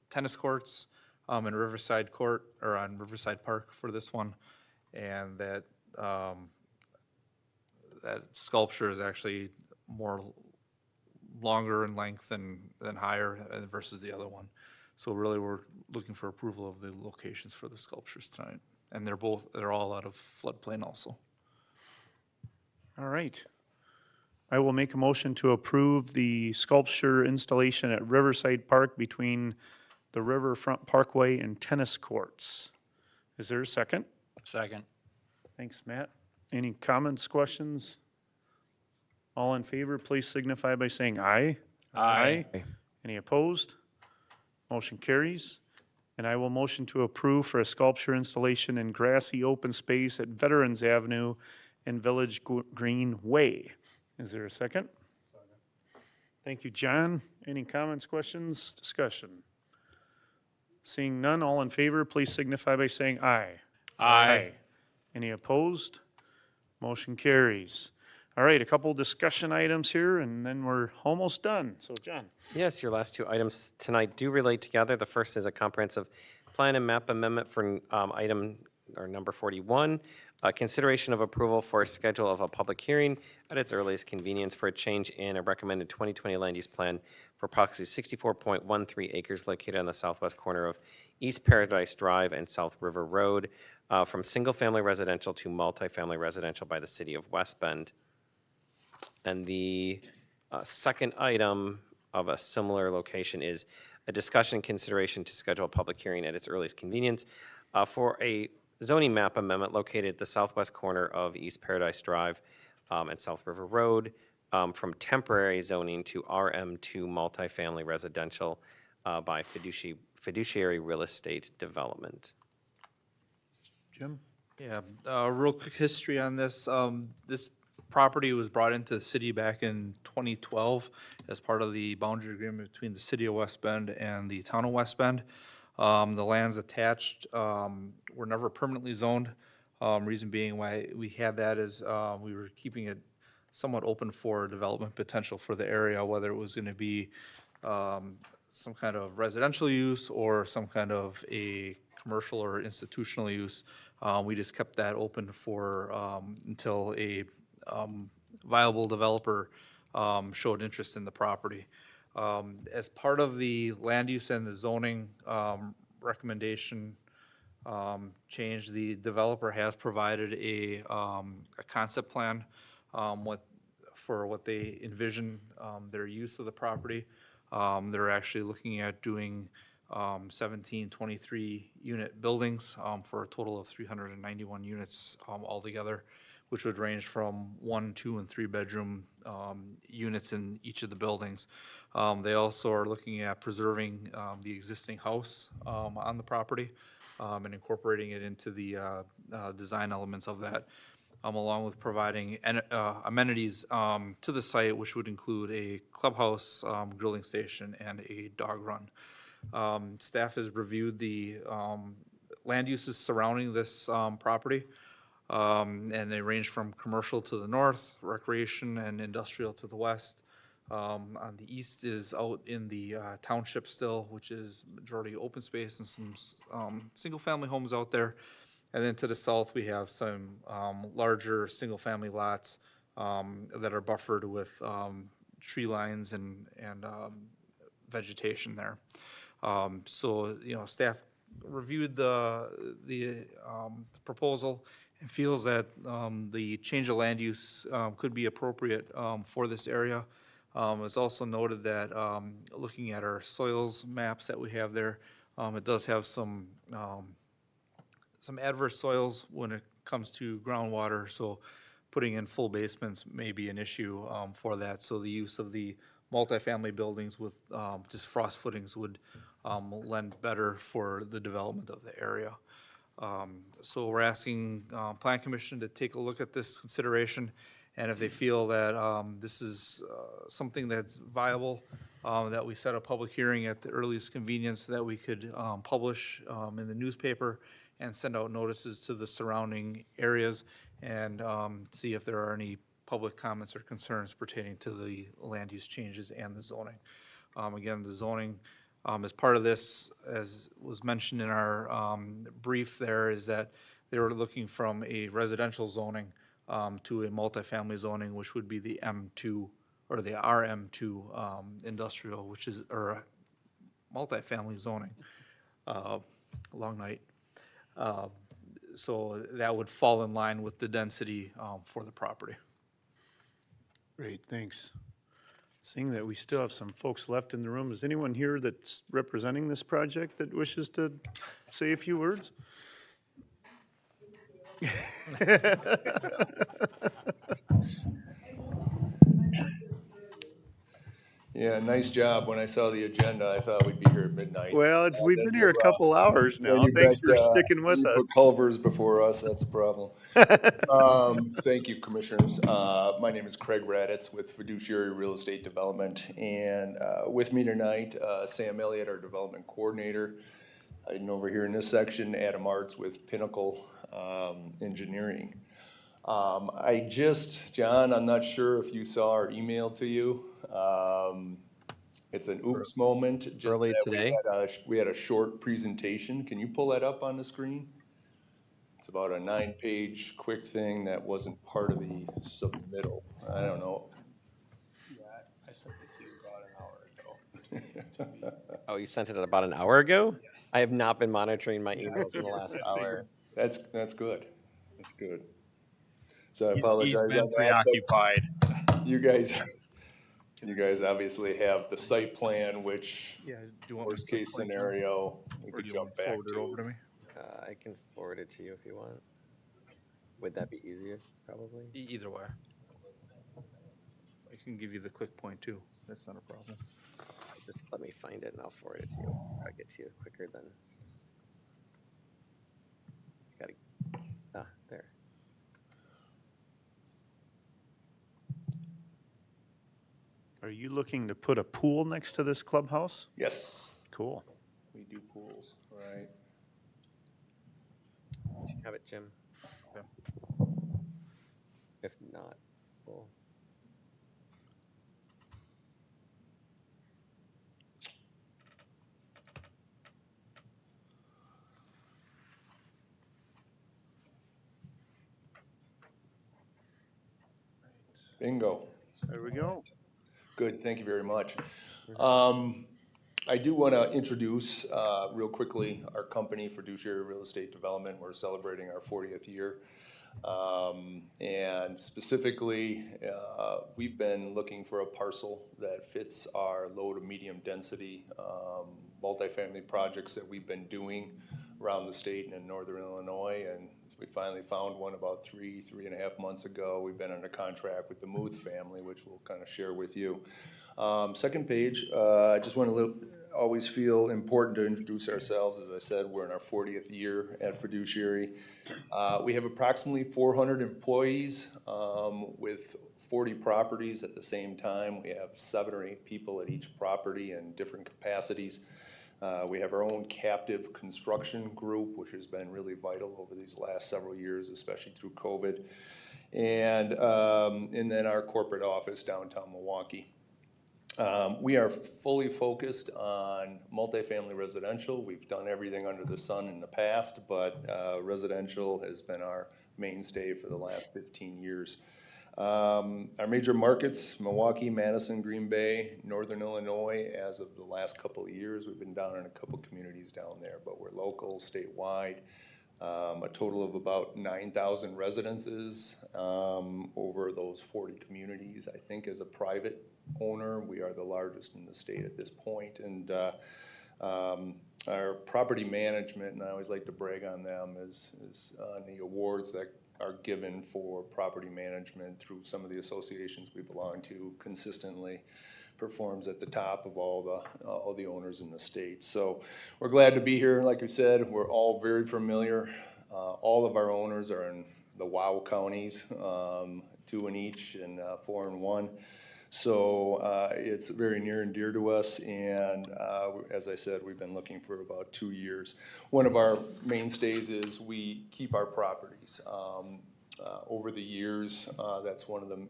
tennis courts, in Riverside Court, or on Riverside Park for this one. And that, that sculpture is actually more longer in length and higher versus the other one. So really, we're looking for approval of the locations for the sculptures tonight. And they're all out of floodplain also. All right. I will make a motion to approve the sculpture installation at Riverside Park between the Riverfront Parkway and tennis courts. Is there a second? Second. Thanks, Matt. Any comments, questions? All in favor, please signify by saying aye. Aye. Any opposed? Motion carries. And I will motion to approve for a sculpture installation in grassy open space at Veterans Avenue and Village Green Way. Is there a second? Thank you, John. Any comments, questions, discussion? Seeing none, all in favor, please signify by saying aye. Aye. Any opposed? Motion carries. All right, a couple discussion items here, and then we're almost done. So, John. Yes, your last two items tonight do relate together. The first is a comprehensive plan and map amendment for item or number 41. Consideration of approval for schedule of a public hearing at its earliest convenience for a change in a recommended 2020 land use plan for approximately 64.13 acres located on the southwest corner of East Paradise Drive and South River Road from single-family residential to multifamily residential by the city of West Bend. And the second item of a similar location is a discussion and consideration to schedule a public hearing at its earliest convenience for a zoning map amendment located at the southwest corner of East Paradise Drive and South River Road from temporary zoning to RM2 multifamily residential by Fiduciary Real Estate Development. Jim? Yeah, real quick history on this. This property was brought into the city back in 2012 as part of the boundary agreement between the city of West Bend and the town of West Bend. The lands attached were never permanently zoned. Reason being why we had that is we were keeping it somewhat open for development potential for the area, whether it was going to be some kind of residential use or some kind of a commercial or institutional use. We just kept that open for until a viable developer showed interest in the property. As part of the land use and the zoning recommendation change, the developer has provided a concept plan for what they envision their use of the property. They're actually looking at doing 17 23-unit buildings for a total of 391 units altogether, which would range from 1, 2, and 3-bedroom units in each of the buildings. They also are looking at preserving the existing house on the property and incorporating it into the design elements of that, along with providing amenities to the site, which would include a clubhouse, grilling station, and a dog run. Staff has reviewed the land uses surrounding this property. And they range from commercial to the north, recreation and industrial to the west. On the east is out in the township still, which is majority open space and some single-family homes out there. And then to the south, we have some larger single-family lots that are buffered with tree lines and vegetation there. So, staff reviewed the proposal and feels that the change of land use could be appropriate for this area. It's also noted that looking at our soils maps that we have there, it does have some adverse soils when it comes to groundwater, so putting in full basements may be an issue for that. So the use of the multifamily buildings with just frost footings would lend better for the development of the area. So we're asking Plan Commission to take a look at this consideration, and if they feel that this is something that's viable, that we set a public hearing at the earliest convenience that we could publish in the newspaper and send out notices to the surrounding areas and see if there are any public comments or concerns pertaining to the land use changes and the zoning. Again, the zoning as part of this, as was mentioned in our brief there, is that they were looking from a residential zoning to a multifamily zoning, which would be the M2 or the RM2 industrial, which is, or multifamily zoning. Long night. So that would fall in line with the density for the property. Great, thanks. Seeing that we still have some folks left in the room, is anyone here that's representing this project that wishes to say a few words? Yeah, nice job. When I saw the agenda, I thought we'd be here at midnight. Well, we've been here a couple hours now. Thanks for sticking with you us. put Culvers before us, that's a problem. Thank you, commissioners. My name is Craig Raditz with Fiduciary Real Estate Development, and with me tonight, Sam Elliott, our development coordinator. And over here in this section, Adam Arts with Pinnacle Engineering. John, I'm not sure if you saw our email to you. It's an oops moment. Just Early that today. We had a short presentation. Can you pull that up on the screen? It's about a 9-page quick thing that wasn't part of the submittal. I don't know. I sent it to you about an hour ago. Oh, you sent it about an hour ago? I have not been monitoring my emails in the last hour. That's good. That's good. So I He's apologize. been on that, but preoccupied. You guys obviously have the site plan, which Yeah, do you want me to worst case click on it? scenario, we Or could do you want jump me to back forward it over to to. me? I can forward it to you if you want. Would that be easiest, probably? Either way. I can give you the click point too. That's not a problem. Just let me find it and I'll forward it to you. I'll get to you quicker than. There. Are you looking to put a pool next to this clubhouse? Yes, Cool. we do pools, right? You should have it, Jim. Okay. If not, we'll. Bingo. There we go. Good, thank you very much. I do want to introduce real quickly our company, Fiduciary Real Estate Development. We're celebrating our 40th year. And specifically, we've been looking for a parcel that fits our low to medium density multifamily projects that we've been doing around the state and in northern Illinois. And we finally found one about 3.5 months ago. We've been under contract with the Muth family, which we'll kind of share with you. Second page, I just want to always feel important to introduce ourselves. As I said, we're in our 40th year at Fiduciary. We have approximately 400 employees with 40 properties at the same time. We have 7 or 8 people at each property in different capacities. We have our own captive construction group, which has been really vital over these last several years, especially through COVID. And then our corporate office downtown Milwaukee. We are fully focused on multifamily residential. We've done everything under the sun in the past, but residential has been our mainstay for the last 15 years. Our major markets, Milwaukee, Madison, Green Bay, Northern Illinois, as of the last couple of years. We've been down in a couple communities down there, but we're local, statewide. A total of about 9,000 residences over those 40 communities. I think as a private owner, we are the largest in the state at this point. And our property management, and I always like to brag on them, is on the awards that are given for property management through some of the associations we belong to, consistently performs at the top of all the owners in the state. So we're glad to be here. Like I said, we're all very familiar. All of our owners are in the WOW counties, 2 in each and 4 in 1. So it's very near and dear to us, and as I said, we've been looking for about 2 years. One of our mainstays is we keep our properties. Over the years, that's one of the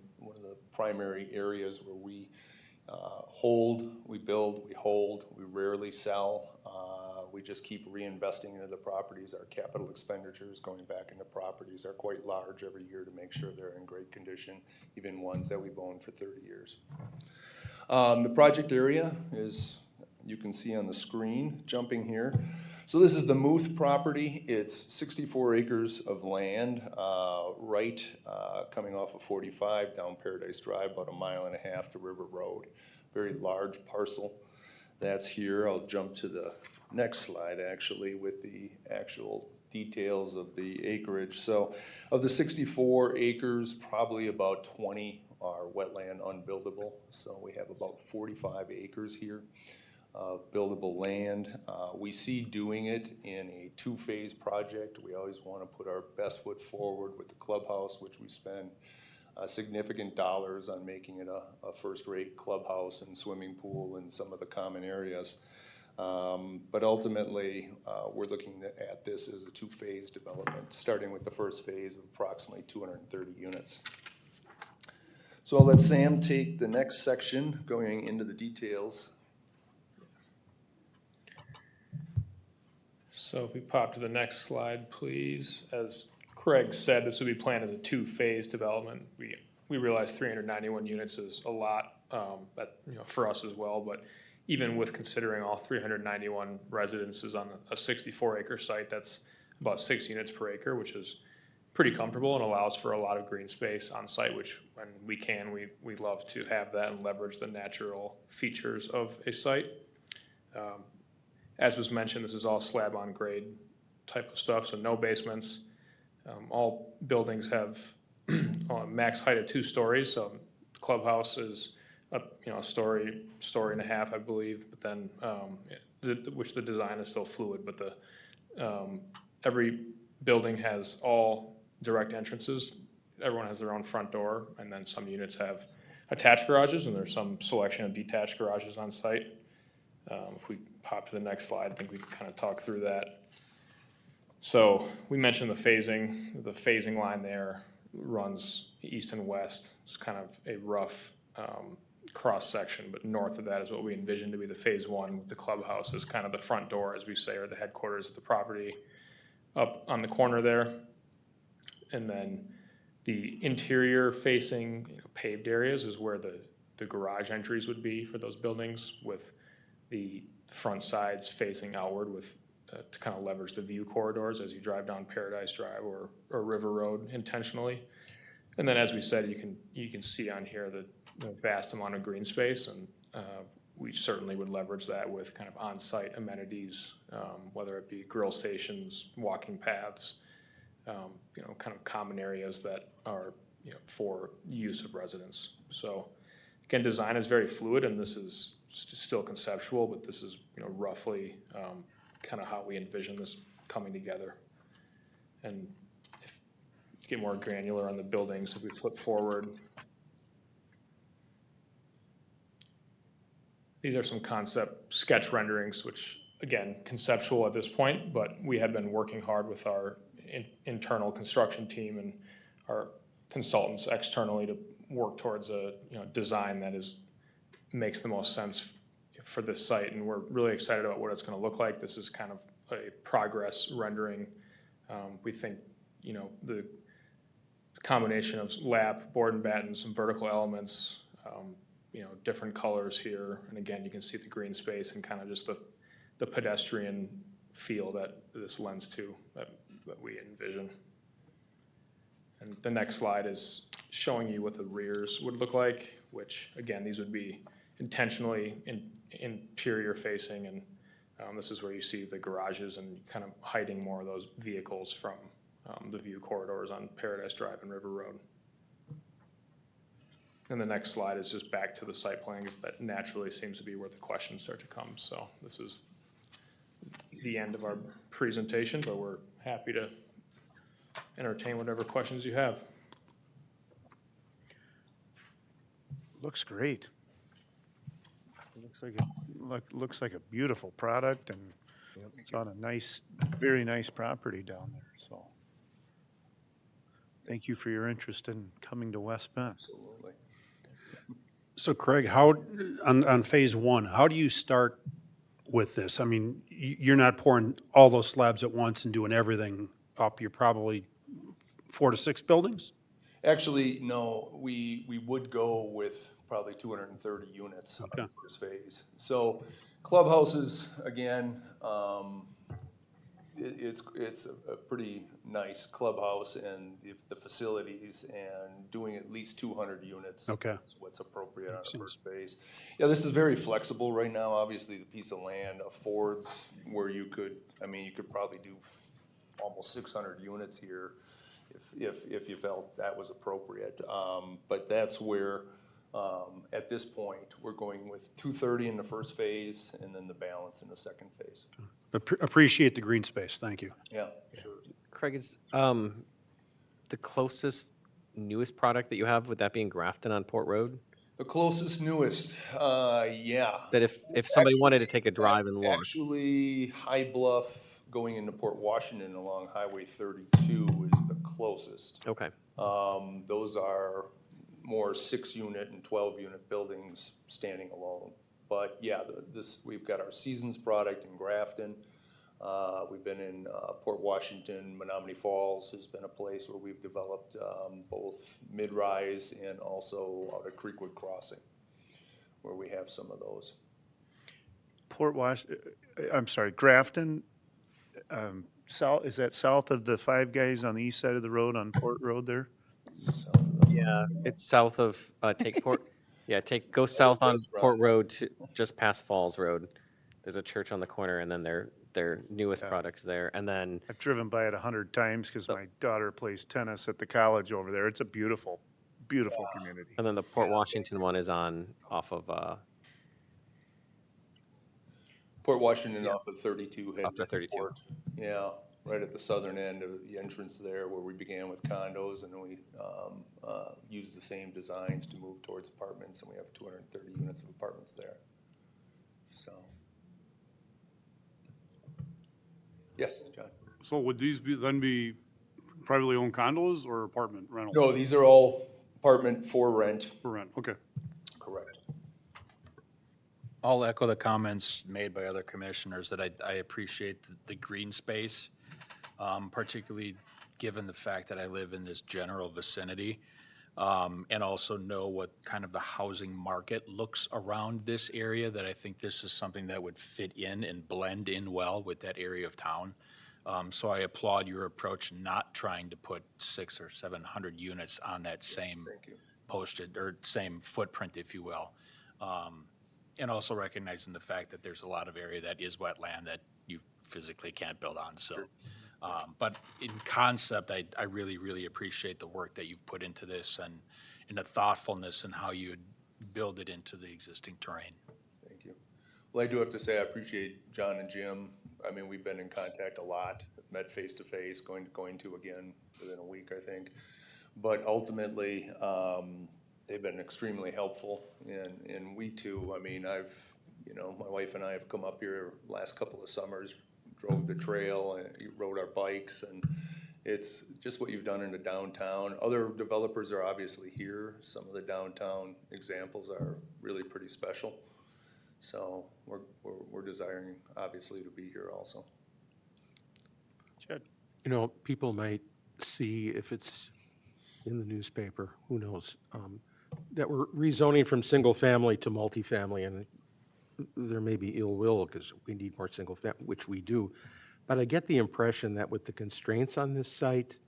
primary areas where we hold, we build, we hold, we rarely sell. We just keep reinvesting into the properties. Our capital expenditures going back into properties are quite large every year to make sure they're in great condition, even ones that we've owned for 30 years. The project area is, you can see on the screen, jumping here. So this is the Muth property. It's 64 acres of land, right coming off of 45 down Paradise Drive, about 1.5 miles to River Road. Very large parcel. That's here. I'll jump to the next slide actually with the actual details of the acreage. So of the 64 acres, probably about 20 are wetland unbuildable. So we have about 45 acres here of buildable land. We see doing it in a 2-phase project. We always want to put our best foot forward with the clubhouse, which we spend significant dollars on making it a first-rate clubhouse and swimming pool and some of the common areas. But ultimately, we're looking at this as a 2-phase development, starting with the first phase of approximately 230 units. So I'll let Sam take the next section, going into the details. So if we pop to the next slide, please. As Craig said, this would be planned as a two-phase development. We realize 391 units is a lot, but, you know, for us as well. But even with considering all 391 residences on a 64-acre site, that's about 6 units per acre, which is pretty comfortable and allows for a lot of green space on site, which when we can, we love to have that and leverage the natural features of a site. As was mentioned, this is all slab on grade type of stuff, so no basements. All buildings have a max height of 2 stories, so the clubhouse is a story and a half, I believe, but then, which the design is still fluid, but every building has all direct entrances. Everyone has their own front door, and then some units have attached garages, and there's some selection of detached garages on site. If we pop to the next slide, I think we can kind of talk through that. So we mentioned the phasing. The phasing line there runs east and west. It's kind of a rough cross section, but north of that is what we envision to be the phase 1, with the clubhouse as kind of the front door, as we say, or the headquarters of the property up on the corner there. And then the interior facing paved areas is where the garage entries would be for those buildings, with the front sides facing outward with to kind of leverage the view corridors as you drive down Paradise Drive or River Road intentionally. And then, as we said, you can see on here the vast amount of green space, and we certainly would leverage that with kind of on-site amenities, whether it be grill stations, walking paths, kind of common areas that are for use of residents. So again, design is very fluid, and this is still conceptual, but this is roughly kind of how we envision this coming together. And if get more granular on the buildings, if we flip forward, these are some concept sketch renderings, which again, conceptual at this point, but we have been working hard with our internal construction team and our consultants externally to work towards a design that makes the most sense for this site, and we're really excited about what it's going to look like. This is kind of a progress rendering. We think the combination of lap, board and batten, some vertical elements, different colors here, and again, you can see the green space and kind of just the pedestrian feel that this lends to that we envision. And the next slide is showing you what the rears would look like, which again, these would be intentionally interior facing, and this is where you see the garages and kind of hiding more of those vehicles from the view corridors on Paradise Drive and River Road. And the next slide is just back to the site plans. That naturally seems to be where the questions start to come. So this is the end of our presentation, but we're happy to entertain whatever questions you have. Looks great. Looks like a beautiful product, and it's on a nice, very nice property down there, so. Thank you for your interest in coming to West Bend. Absolutely. So Craig, how, on phase 1, how do you start with this? I mean, you're not pouring all those slabs at once and doing everything up. You're probably 4 to 6 buildings? Actually, no, we would go with probably 230 units on the first phase. So clubhouses, again, it's a pretty nice clubhouse, and the facilities, and doing at least 200 units is what's appropriate on the first phase. Yeah, this is very flexible right now. Obviously, the piece of land affords where you could probably do almost 600 units here if you felt that was appropriate. But that's where, at this point, we're going with 230 in the first phase, and then the balance in the second phase. Appreciate the green space. Thank you. Yeah, sure. Craig, is the closest, newest product that you have, would that be in Grafton on Port Road? The closest, newest, yeah. That if somebody wanted to take a drive and look. Actually, High Bluff going into Port Washington along Highway 32 is the closest. Okay. Those are more 6-unit and 12-unit buildings standing alone. But yeah, we've got our Seasons product in Grafton. We've been in Port Washington, Menominee Falls has been a place where we've developed both mid-rise and also out at Creekwood Crossing, where we have some of those. I'm sorry, Grafton, south, is that south of the Five Guys on the east side of the road on Port Road there? Yeah, it's south of, go south on Port Road to, just past Falls Road. There's a church on the corner, and then their newest product's there, and then, I've driven by it 100 times because my daughter plays tennis at the college over there. It's a beautiful, beautiful community. and then the Port Washington one is off of, Port Washington off of 32. Off of 32. Port. Yeah, right at the southern end of the entrance there where we began with condos, and then we used the same designs to move towards apartments, and we have 230 units of apartments there. So. Yes, John? So would these then be privately owned condos or apartment rentals? No, these are all apartment for rent. For rent, okay. Correct. I'll echo the comments made by other commissioners that I appreciate the green space, particularly given the fact that I live in this general vicinity, and also know what kind of the housing market looks around this area, that I think this is something that would fit in and blend in well with that area of town. So I applaud your approach, not trying to put 600 or 700 units on that same posted, or same footprint, if you will. And also recognizing the fact that there's a lot of area that is wetland that you physically can't build on, so. But in concept, I really, really appreciate the work that you've put into this and the thoughtfulness and how you build it into the existing terrain. Thank you. Well, I do have to say, I appreciate John and Jim. I mean, we've been in contact a lot, met face-to-face, going to again within a week, I think. But ultimately, they've been extremely helpful, and we too, I mean, my wife and I have come up here last couple of summers, drove the trail and rode our bikes, and it's just what you've done in the downtown. Other developers are obviously here. Some of the downtown examples are really pretty special. So we're desiring, obviously, to be here also. Chad? You know, people might see if it's in the newspaper, who knows, that we're rezoning from single-family to multifamily, and there may be ill will because we need more single-family, which we do. But I get the impression that with the constraints on this site,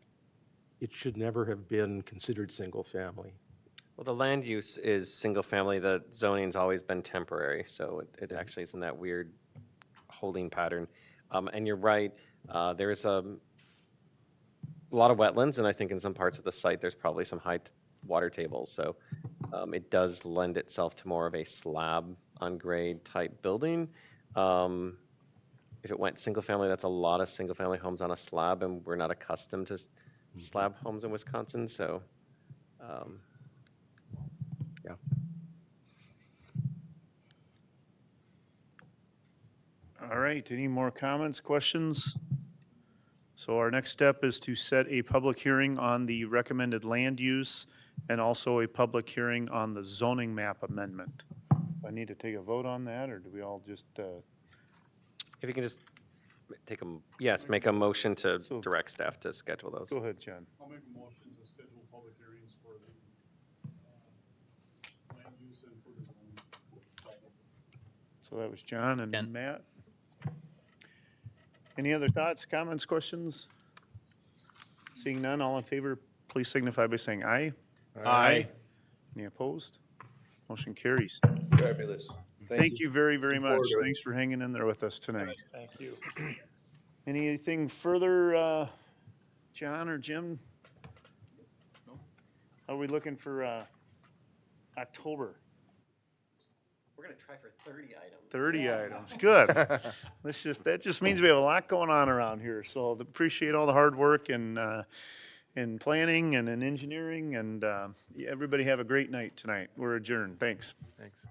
it should never have been considered single-family. well, the land use is single-family, the zoning's always been temporary, so it actually is in that weird holding pattern. And you're right, there is a lot of wetlands, and I think in some parts of the site, there's probably some high water tables, so it does lend itself to more of a slab on grade type building. If it went single-family, that's a lot of single-family homes on a slab, and we're not accustomed to slab homes in Wisconsin, so. Yeah. All right, any more comments, questions? So our next step is to set a public hearing on the recommended land use and also a public hearing on the zoning map amendment. Do I need to take a vote on that, or do we all just, If you can just make a motion to direct staff to schedule those. go ahead, John. I'll make a motion to schedule public hearings for the land use and for the zoning. So that was John and Matt. Any other thoughts, comments, questions? Seeing none, all in favor, please signify by saying aye. Aye. Any opposed? Motion carries. Fabulous. Thank you very, very Looking forward much. to it. Thanks for hanging in there with us tonight. Thank you. Anything further, John or Jim? How are we looking for October? We're gonna try for 30 items. 30 items, good. That just means we have a lot going on around here, so appreciate all the hard work and in planning and in engineering, and everybody have a great night tonight. We're adjourned, thanks. Thanks.